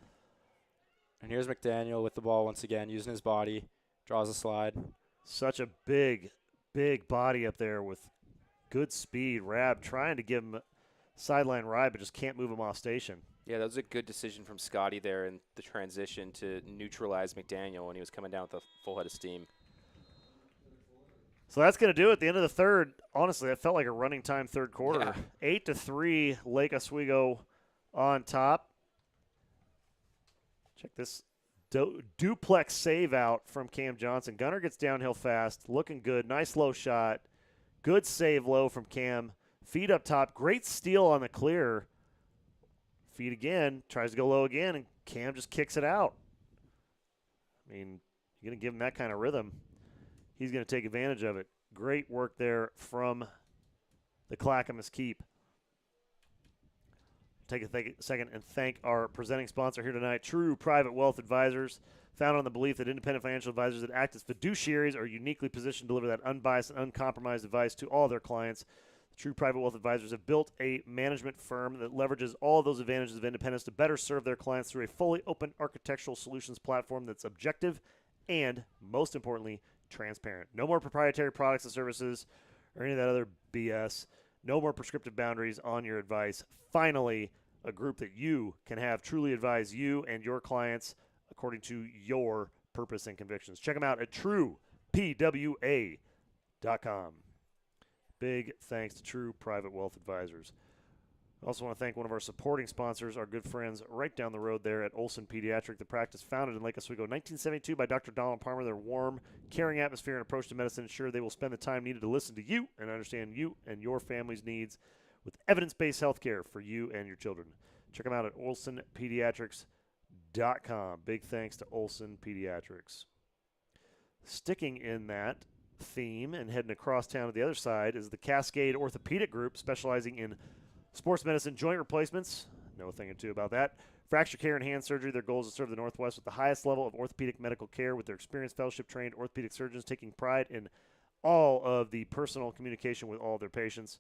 and here's McDaniel with the ball once again, using his body, draws a slide. Such a big, big body up there with good speed. Rab trying to give him sideline ride, but just can't move him off station. Yeah, that was a good decision from Scotty there in the transition to neutralize McDaniel when he was coming down with a full head of steam. So that's going to do it at the end of the third. Honestly, that felt like a running time third quarter. Yeah. 8-3, Lake Oswego on top. Check this duplex save out from Cam Johnson. Gunner gets downhill fast, looking good. Nice low shot. Good save low from Cam. Feed up top. Great steal on the clear. Feed again. Tries to go low again, and Cam just kicks it out. I mean, you're going to give him that kind of rhythm. He's going to take advantage of it. Great work there from the Clackamas Keep. Take a second and thank our presenting sponsor here tonight, True Private Wealth Advisors, founded on the belief that independent financial advisors that act as fiduciaries are uniquely positioned to deliver that unbiased and uncompromised advice to all their clients. True Private Wealth Advisors have built a management firm that leverages all of those advantages of independence to better serve their clients through a fully open architectural solutions platform that's objective and, most importantly, transparent. No more proprietary products and services or any of that other BS. No more prescriptive boundaries on your advice. Finally, a group that you can have truly advise you and your clients according to your purpose and convictions. Check them out at truepwa.com. Big thanks to True Private Wealth Advisors. I also want to thank one of our supporting sponsors, our good friends right down the road there at Olson Pediatric, the practice founded in Lake Oswego in 1972 by Dr. Donald Palmer. Their warm, caring atmosphere and approach to medicine ensure they will spend the time needed to listen to you and understand you and your family's needs with evidence-based health care for you and your children. Check them out at olsonpediatrics.com. Big thanks to Olson Pediatrics. Sticking in that theme and heading across town to the other side is the Cascade Orthopedic Group, specializing in sports medicine, joint replacements, no thing or two about that. Fracture care and hand surgery. Their goal is to serve the Northwest with the highest level of orthopedic medical care with their experienced fellowship-trained orthopedic surgeons taking pride in all of the personal communication with all of their patients,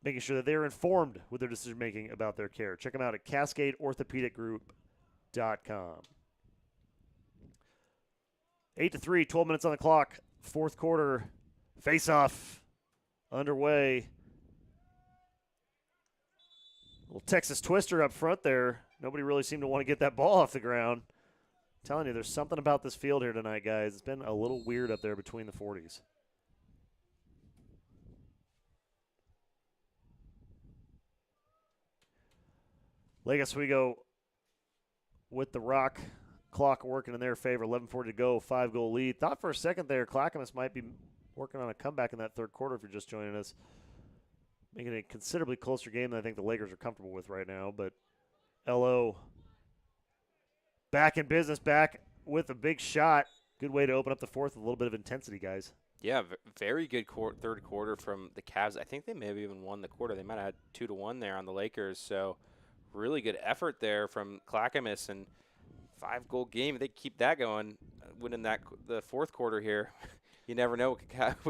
making sure that they're informed with their decision-making about their care. Check them out at CascadeOrthopedicGroup.com. 8-3, 12 minutes on the clock. Fourth quarter face-off underway. Little Texas twister up front there. Nobody really seemed to want to get that ball off the ground. I'm telling you, there's something about this field here tonight, guys. It's been a little weird up there between the 40s. Lake Oswego with the rock clock working in their favor. 11:40 to go, 5-goal lead. Thought for a second there Clackamas might be working on a comeback in that third quarter if you're just joining us. Making it a considerably closer game than I think the Lakers are comfortable with right now. But LO back in business, back with a big shot. Good way to open up the fourth with a little bit of intensity, guys. Yeah, very good third quarter from the Cavs. I think they may have even won the quarter. They might have had 2-1 there on the Lakers. So really good effort there from Clackamas, and 5-goal game. If they keep that going, winning the fourth quarter here. You never know what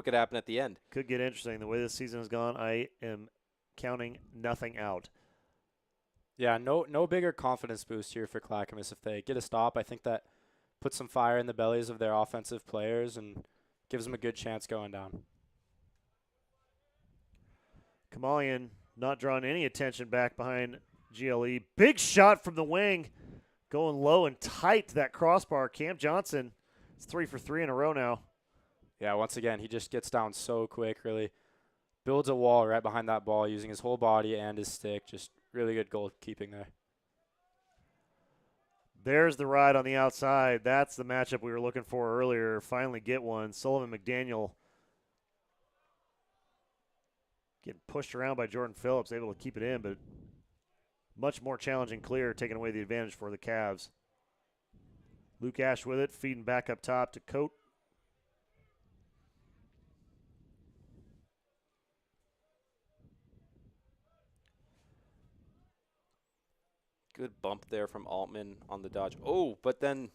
could happen at the end. Could get interesting. The way this season has gone, I am counting nothing out. Yeah, no bigger confidence boost here for Clackamas. If they get a stop, I think that puts some fire in the bellies of their offensive players and gives them a good chance going down. Kamalian not drawing any attention back behind GLE. Big shot from the wing, going low and tight to that crossbar. Cam Johnson, it's 3 for 3 in a row now. Yeah, once again, he just gets down so quick, really builds a wall right behind that ball using his whole body and his stick. Just really good goalkeeping there. There's the ride on the outside. That's the matchup we were looking for earlier. Finally get one. Sullivan McDaniel getting pushed around by Jordan Phillips, able to keep it in, but much more challenging clear, taking away the advantage for the Cavs. Luke Ash with it, feeding back up top to Coate. Good bump there from Altman on the dodge. Oh, but then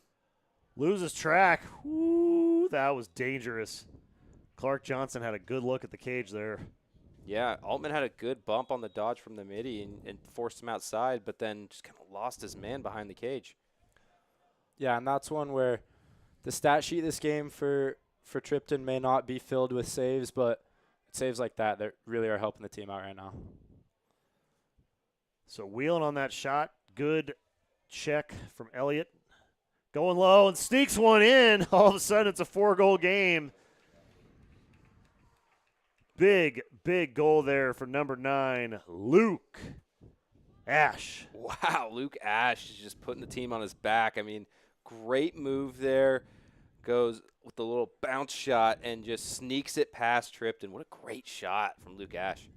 Loses track. Woo, that was dangerous. Clark Johnson had a good look at the cage there. yeah, Altman had a good bump on the dodge from the midi and forced him outside, but then just kind of lost his man behind the cage. Yeah, and that's one where the stat sheet this game for Tripton may not be filled with saves, but saves like that really are helping the team out right now. So wheeling on that shot. Good check from Elliott. Going low and sneaks one in. All of a sudden, it's a 4-goal game. Big, big goal there for number 9, Luke Ash. Wow, Luke Ash is just putting the team on his back. I mean, great move there. Goes with the little bounce shot and just sneaks it past Tripton. What a great shot from Luke Ash.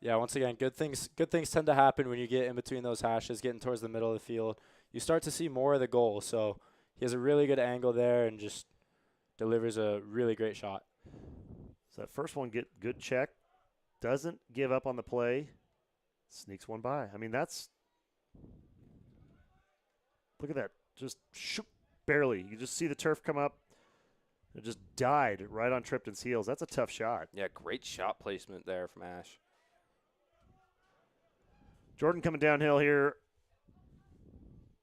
Yeah, once again, good things tend to happen when you get in between those hashes, getting towards the middle of the field. You start to see more of the goal. So he has a really good angle there and just delivers a really great shot. So that first one, good check. Doesn't give up on the play. Sneaks one by. I mean, that's – look at that. Just shoot, barely. You just see the turf come up. It just died right on Tripton's heels. That's a tough shot. Yeah, great shot placement there from Ash. Jordan coming downhill here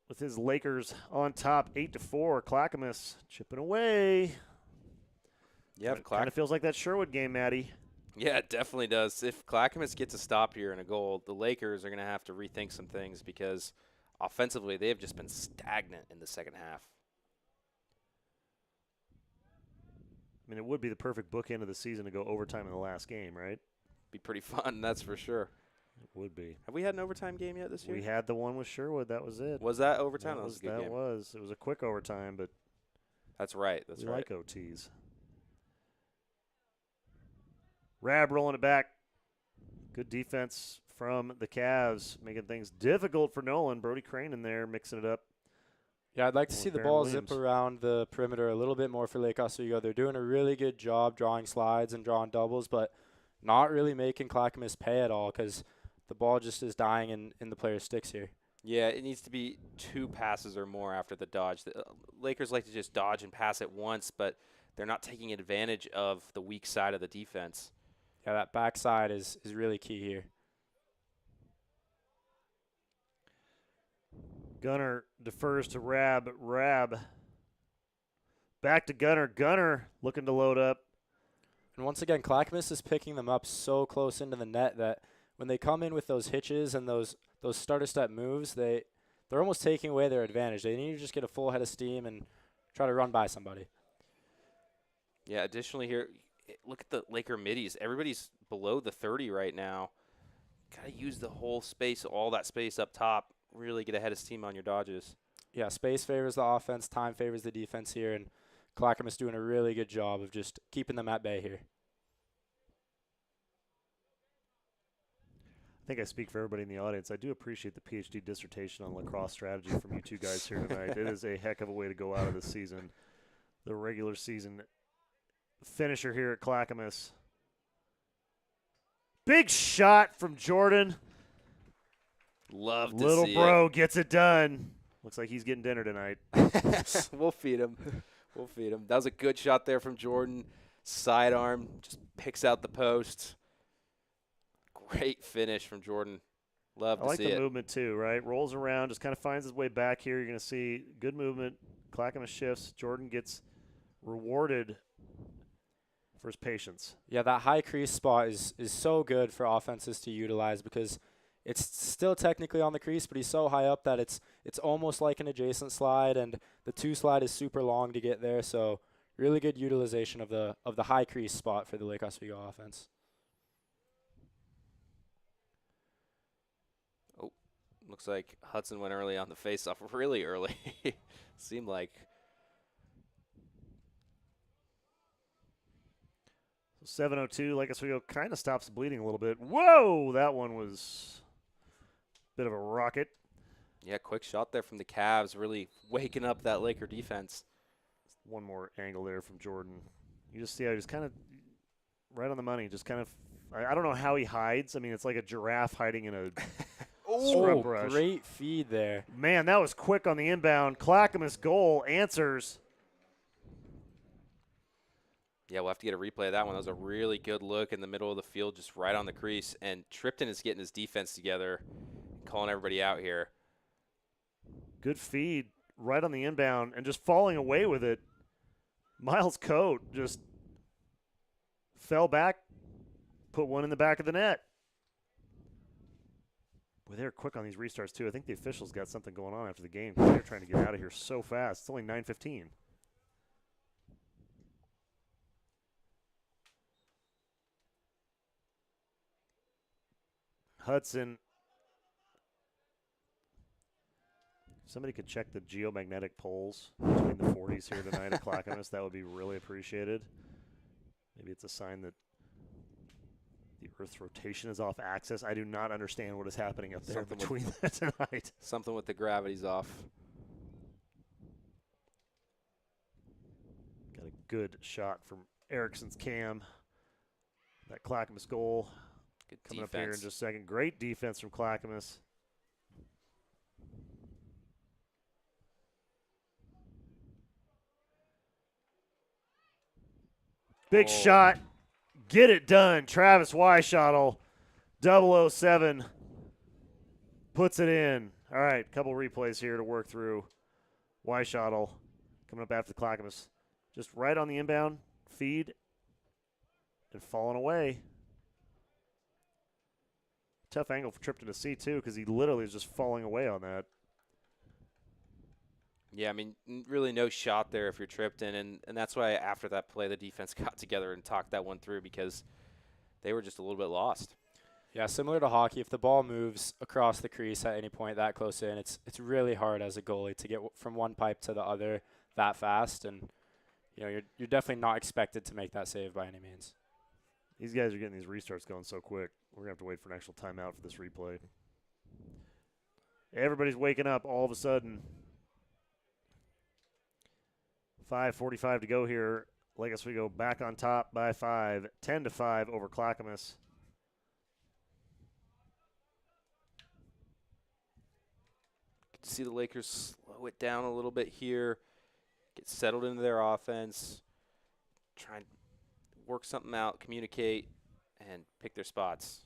with his Lakers on top, 8-4. Clackamas chipping away. Yeah, Kind of feels like that Sherwood game, Maddie. Yeah, it definitely does. If Clackamas gets a stop here and a goal, the Lakers are going to have to rethink some things because offensively they have just been stagnant in the second half. I mean, it would be the perfect bookend of the season to go overtime in the last game, right? Be pretty fun, that's for sure. It would be. Have we had an overtime game yet this year? We had the one with Sherwood. That was it. Was that overtime? That That was a good game. It was a quick overtime, but That's right. That's we right. like OTs. Rab rolling it back. Good defense from the Cavs, making things difficult for Nolan. Brody Crane in there mixing it up. Yeah, I'd like to With see the Baron ball Williams. zip around the perimeter a little bit more for Lake Oswego. They're doing a really good job drawing slides and drawing doubles, but not really making Clackamas pay at all because the ball just is dying in the player's sticks here. Yeah, it needs to be 2 passes or more after the dodge. The Lakers like to just dodge and pass it once, but they're not taking advantage of the weak side of the defense. Yeah, that backside is really key here. Gunner defers to Rab. Rab back to Gunner. Gunner looking to load up. And once again, Clackamas is picking them up so close into the net that when they come in with those hitches and those starter step moves, they're almost taking away their advantage. They need to just get a full head of steam and try to run by somebody. Yeah, additionally here, look at the Laker middies. Everybody's below the 30 right now. Got to use the whole space, all that space up top. Really get ahead of steam on your dodges. Yeah, space favors the offense, time favors the defense here, and Clackamas doing a really good job of just keeping them at bay here. I think I speak for everybody in the audience. I do appreciate the PhD dissertation on lacrosse strategy from you two guys here tonight. It is a heck of a way to go out of the season. The regular season finisher here at Clackamas. Big shot from Jordan. Love to Little see bro gets it done. Looks like he's getting dinner tonight. it. We'll feed him. We'll feed him. That was a good shot there from Jordan. Sidearm, just picks out the post. Great finish from Jordan. Love I to like see the it. movement too, right? Rolls around, just kind of finds his way back here. You're going to see good movement. Clackamas shifts. Jordan gets rewarded for his patience. Yeah, that high crease spot is so good for offenses to utilize because it's still technically on the crease, but he's so high up that it's almost like an adjacent slide, and the 2 slide is super long to get there. So really good utilization of the high crease spot for the Lake Oswego offense. Looks like Hudson went early on the faceoff, really early. Seemed like. So 7:02, Lake Oswego kind of stops the bleeding a little bit. Whoa, that one was a bit of a rocket. Yeah, quick shot there from the Cavs, really waking up that Laker defense. One more angle there from Jordan. You just see how he just kind of right on the money. Just kind of, I don't know how he hides. I mean, it's like a giraffe hiding in a Scrub brush. Great feed there. Man, that was quick on the inbound. Clackamas goal answers. Yeah, we'll have to get a replay of that one. That was a really good look in the middle of the field, just right on the crease. And Tripton is getting his defense together, calling everybody out here. Good feed right on the inbound and just falling away with it. Miles Coate just fell back, put one in the back of the net. Boy, they're quick on these restarts, too. I think the officials got something going on after the game. They're trying to get out of here so fast. It's only 9:15. Hudson. Somebody could check the geomagnetic poles between the 40s here tonight at Clackamas. That would be really appreciated. Maybe it's a sign that the Earth's rotation is off axis. I do not understand what is happening up there Something between that tonight. Something with the gravity's off. Got a good shot from Erickson's cam. That Clackamas goal Good coming defense. up here in just a second. Great defense from Clackamas. Big shot. Get it done. Travis Weishottle, 007, puts it in. All right, couple replays here to work through. Weishottle coming up after the Clackamas. Just right on the inbound feed and falling away. Tough angle for Tripton to see, too, because he literally is just falling away on that. Yeah, I mean, really no shot there if you're Tripton, and that's why after that play the defense got together and talked that one through because they were just a little bit lost. Yeah, similar to hockey, if the ball moves across the crease at any point that close in, it's really hard as a goalie to get from one pipe to the other that fast, and you know you're definitely not expected to make that save by any means. These guys are getting these restarts going so quick. We're going to have to wait for an actual timeout for this replay. Everybody's waking up all of a sudden. 5:45 to go here. Lake Oswego back on top by 5, 10-5 over Clackamas. Good to see the Lakers slow it down a little bit here, get settled into their offense, try and work something out, communicate, and pick their spots.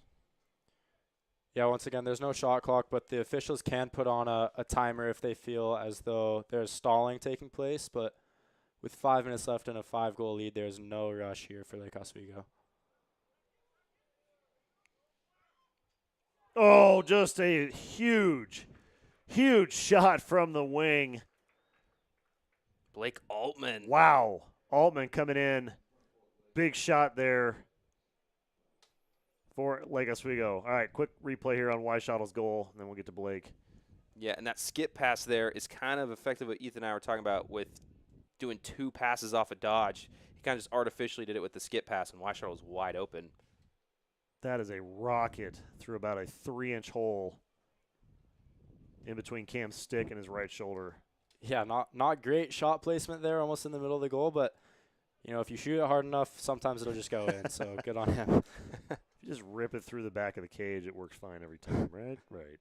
Yeah, once again, there's no shot clock, but the officials can put on a timer if they feel as though there's stalling taking place, but with 5 minutes left and a 5-goal lead, there's no rush here for Lake Oswego. Oh, just a huge, huge shot from the wing. Blake Altman. Wow. Altman coming in. Big shot there for Lake Oswego. All right, quick replay here on Weishottle's goal, and then we'll get to Blake. Yeah, and that skip pass there is kind of effective what Ethan and I were talking about with doing 2 passes off a dodge. He kind of just artificially did it with the skip pass, and Weishottle was wide open. That is a rocket through about a 3-inch hole in between Cam's stick and his right shoulder. Yeah, not great shot placement there, almost in the middle of the goal, but you know, if you shoot it hard enough, sometimes it'll just go in, so good on him. If you just rip it through the back of the cage, it works fine every time, right? Right.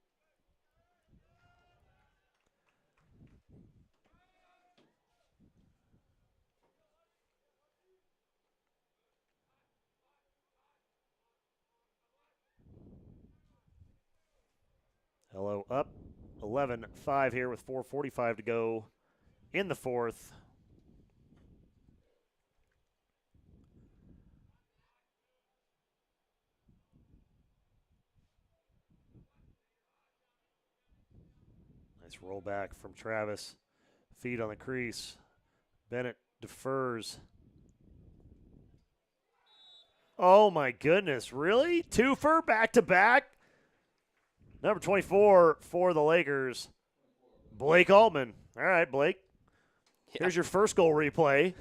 Hello, up 11-5 here with 4:45 to go in the fourth. Nice roll back from Travis. Feet on the crease. Bennett defers. Oh my goodness, really? Twofer back-to-back? Number 24 for the Lakers, Blake Altman. All right, Blake. Yeah. Here's your first goal replay.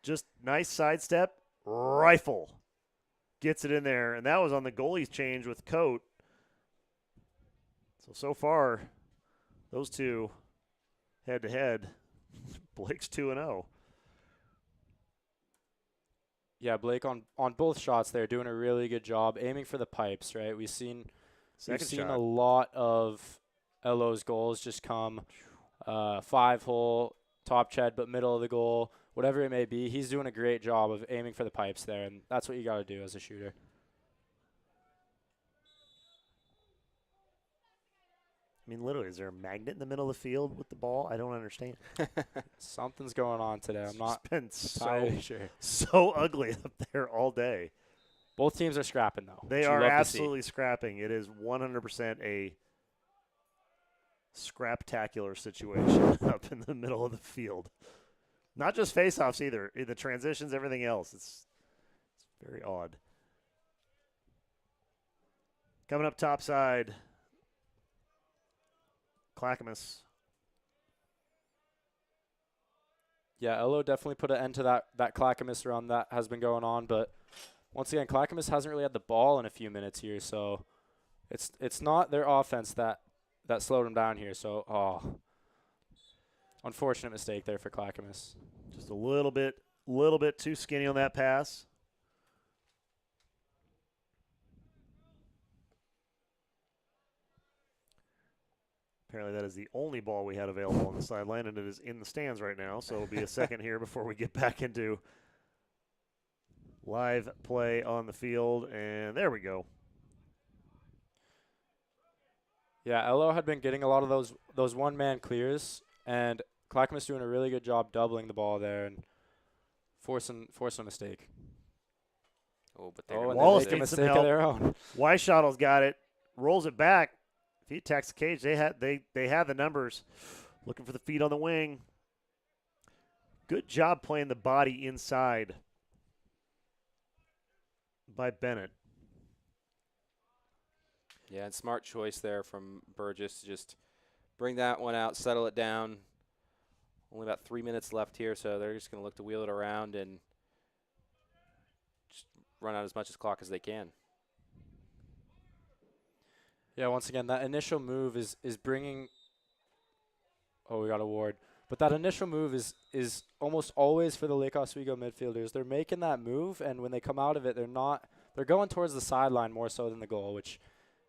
Just nice sidestep, rifle. Gets it in there, and that was on the goalie's change with Coate. So far, those two head-to-head. Blake's 2-0. Yeah, Blake on both shots there doing a really good job aiming for the pipes, right? We've seen Second we've seen shot. a lot of LO's goals just come 5-hole, top shed, but middle of the goal, whatever it may be. He's doing a great job of aiming for the pipes there, and that's what you got to do as a shooter. I mean, literally, is there a magnet in the middle of the field with the ball? I don't understand. Something's going on today. I'm not It's been entirely sure. so ugly up there all day. Both teams are scrapping, though. They which you are love to see. absolutely scrapping. It is 100% a scraptacular situation up in the middle of the field. Not just faceoffs either. The transitions, everything else. It's very odd. Coming up top side, Clackamas. Yeah, LO definitely put an end to that Clackamas run that has been going on, but once again, Clackamas hasn't really had the ball in a few minutes here, so it's not their offense that slowed them down here. So, unfortunate mistake there for Clackamas. Just a little bit too skinny on that pass. Apparently that is the only ball we had available on the sideline, and it is in the stands right now, so it'll be a second here before we get back into live play on the field, and there we go. Yeah, LO had been getting a lot of those one-man clears, and Clackamas doing a really good job doubling the ball there and forcing a mistake. Oh, but they're And Wallace they make a needs some mistake of help. their own. Weishottle's got it, rolls it back. If he attacks the cage, they have the numbers. Looking for the feet on the wing. Good job playing the body inside by Bennett. Yeah, and smart choice there from Burgess to just bring that one out, settle it down. Only about 3 minutes left here, so they're just going to look to wheel it around and just run out as much clock as they can. Yeah, once again, that initial move is bringing – oh, we got a Ward. But that initial move is almost always for the Lake Oswego midfielders. They're making that move, and when they come out of it, they're going towards the sideline more so than the goal, which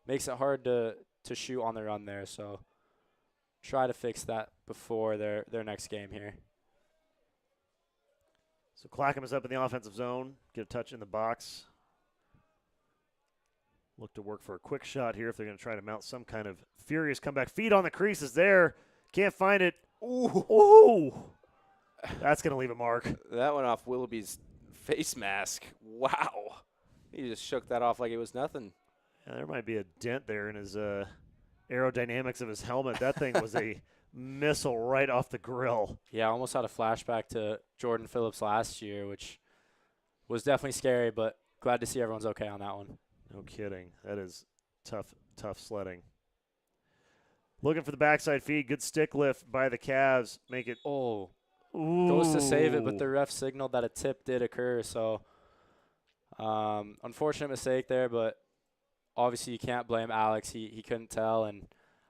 makes it hard to shoot on the run there. So try to fix that before their next game here. So Clackamas up in the offensive zone. Get a touch in the box. Look to work for a quick shot here if they're going to try to mount some kind of furious comeback. Feet on the creases there. Can't find it. Ooh. That's going to leave a mark. That went off Willoughby's face mask. Wow. He just shook that off like it was nothing. Yeah, there might be a dent there in his aerodynamics of his helmet. That thing was a missile right off the grill. Yeah, I almost had a flashback to Jordan Phillips last year, which was definitely scary, but glad to see everyone's okay on that one. No kidding. That is tough sledding. Looking for the backside feed. Good stick lift by the Cavs. Make it. Oh, Ooh. goes to save it, but the ref signaled that a tip did occur. So, unfortunate mistake there, but obviously you can't blame Alex. He couldn't tell, and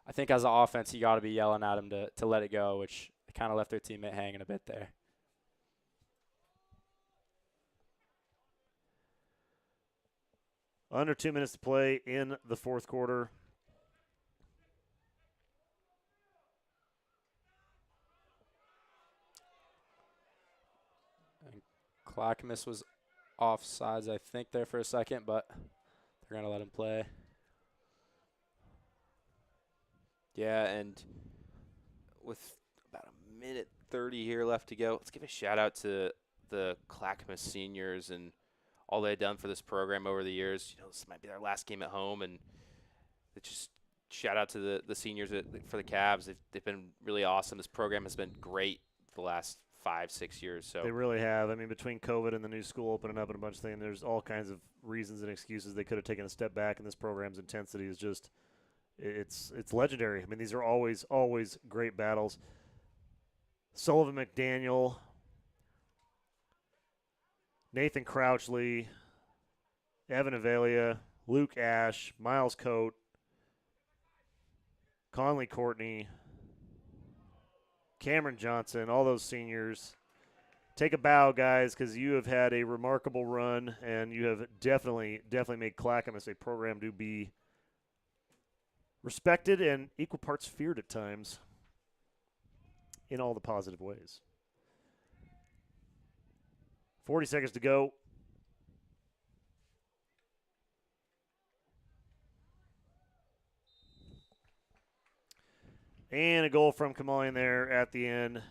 I think as an offense, you got to be yelling at him to let it go, which kind of left their teammate hanging a bit there. Under 2 minutes to play in the fourth quarter. And Clackamas was offsides, I think, there for a second, but they're going to let him play. Yeah, and with about a minute 30 here left to go, let's give a shout out to the Clackamas seniors and all they've done for this program over the years. You know, this might be their last game at home, and it's just shout out to the seniors for the Cavs. They've been really awesome. This program has been great the last 5-6 years. So They really have. I mean, between COVID and the new school opening up and a bunch of things, there's all kinds of reasons and excuses they could have taken a step back, and this program's intensity is just it's legendary. I mean, these are always great battles. Sullivan McDaniel, Nathan Crouchley, Evan Avelia, Luke Ash, Miles Coate, Conley Courtney, Cameron Johnson, all those seniors. Take a bow, guys, because you have had a remarkable run, and you have definitely made Clackamas a program to be respected and equal parts feared at times in all the positive ways. 40 seconds to go. And a goal from Kamalian there at the end.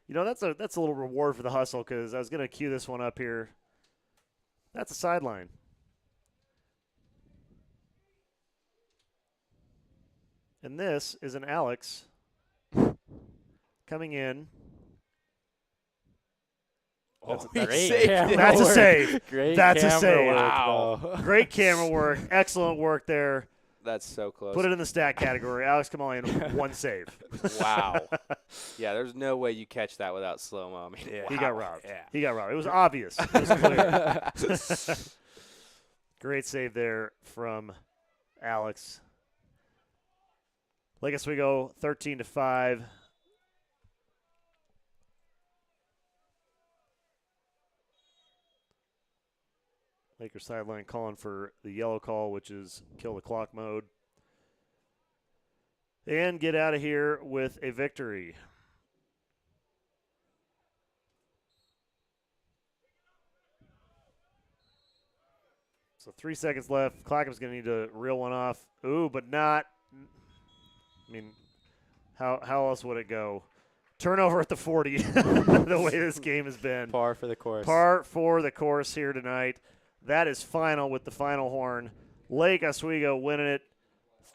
You know, that's a little reward for the hustle because I was going to cue this one up here. That's a sideline. And this is an Alex coming in. That's he great saved camera it. That's a work. save. Great That's a camera save. work, Wow. though. Great camera work. Excellent work there. That's so close. Put it in the stat category. Alex Kamalian, one save. Wow. Yeah, there's no way you catch that without slow-mo. I mean, Yeah. He got robbed. Yeah. He got robbed. It was obvious. It was clear. Great save there from Alex. Lake Oswego 13-5. Lakers sideline calling for the yellow call, which is kill the clock mode. And get out of here with a victory. So 3 seconds left. Clackamas going to need to reel one off. Ooh, but not. I mean, how else would it go? Turnover at the 40, the way this game has been. Par for the course. Par for the course here tonight. That is final with the final horn. Lake Oswego winning it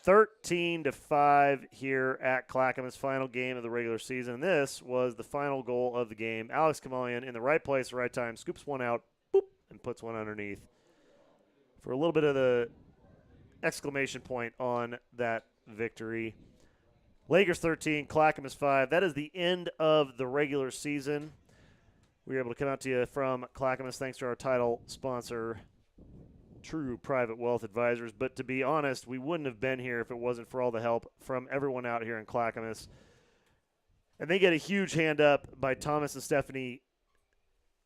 13-5 here at Clackamas, final game of the regular season. This was the final goal of the game. Alex Kamalian in the right place, right time, scoops one out, boop, and puts one underneath. For a little bit of the exclamation point on that victory. Lakers 13, Clackamas 5. That is the end of the regular season. We were able to come out to you from Clackamas thanks to our title sponsor, True Private Wealth Advisors. But to be honest, we wouldn't have been here if it wasn't for all the help from everyone out here in Clackamas. And they get a huge hand up by Thomas and Stephanie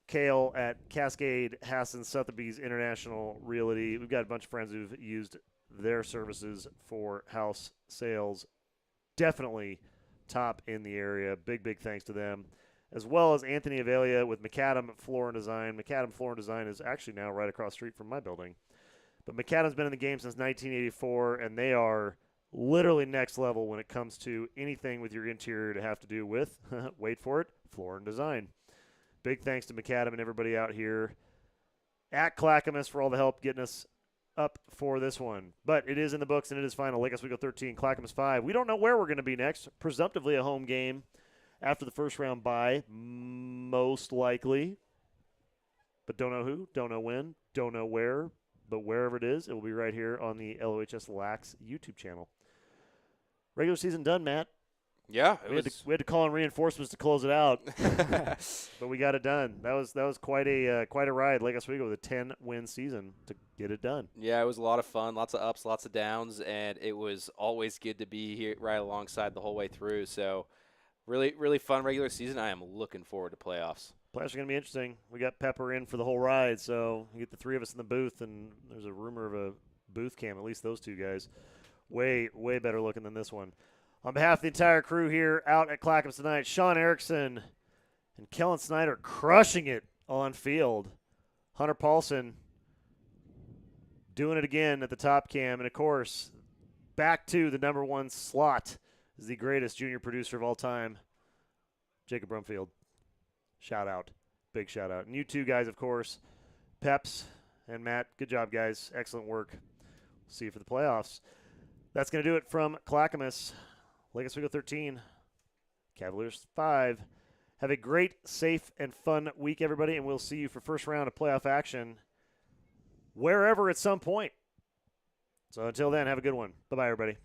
Kale at Cascade Hassan Sotheby's International Realty. We've got a bunch of friends who've used their services for house sales. Definitely top in the area. Big thanks to them. As well as Anthony Avelia with Macadam Floor and Design. Macadam Floor and Design is actually now right across the street from my building. But Macadam's been in the game since 1984, and they are literally next level when it comes to anything with your interior to have to do with, wait for it, floor and design. Big thanks to Macadam and everybody out here at Clackamas for all the help getting us up for this one. But it is in the books, and it is final. Lake Oswego 13, Clackamas 5. We don't know where we're going to be next. Presumptively a home game after the first round bye, most likely. But don't know who, don't know when, don't know where. But wherever it is, it will be right here on the LOHS Lax YouTube channel. Regular season done, Matt. Yeah, We had to call in reinforcements to close it out, but we got it done. That was quite a ride. Lake Oswego with a 10-win season to get it done. Yeah, it was a lot of fun, lots of ups, lots of downs, and it was always good to be here right alongside the whole way through. So really fun regular season. I am looking forward to playoffs. Playoffs are going to be interesting. We got Pepper in for the whole ride, so you get the three of us in the booth, and there's a rumor of a booth cam, at least those two guys. Way better looking than this one. On behalf of the entire crew here out at Clackamas tonight, Sean Erickson and Kellen Snyder crushing it on field. Hunter Paulson doing it again at the top cam. And, of course, back to the number one slot is the greatest junior producer of all time, Jacob Brumfield. Shout out. Big shout out. And you two guys, of course, Peps and Matt, good job, guys. Excellent work. See you for the playoffs. That's going to do it from Clackamas. Lake Oswego 13, Cavaliers 5. Have a great, safe, and fun week, everybody, and we'll see you for first round of playoff action wherever at some point. So until then, have a good one. Bye-bye, everybody.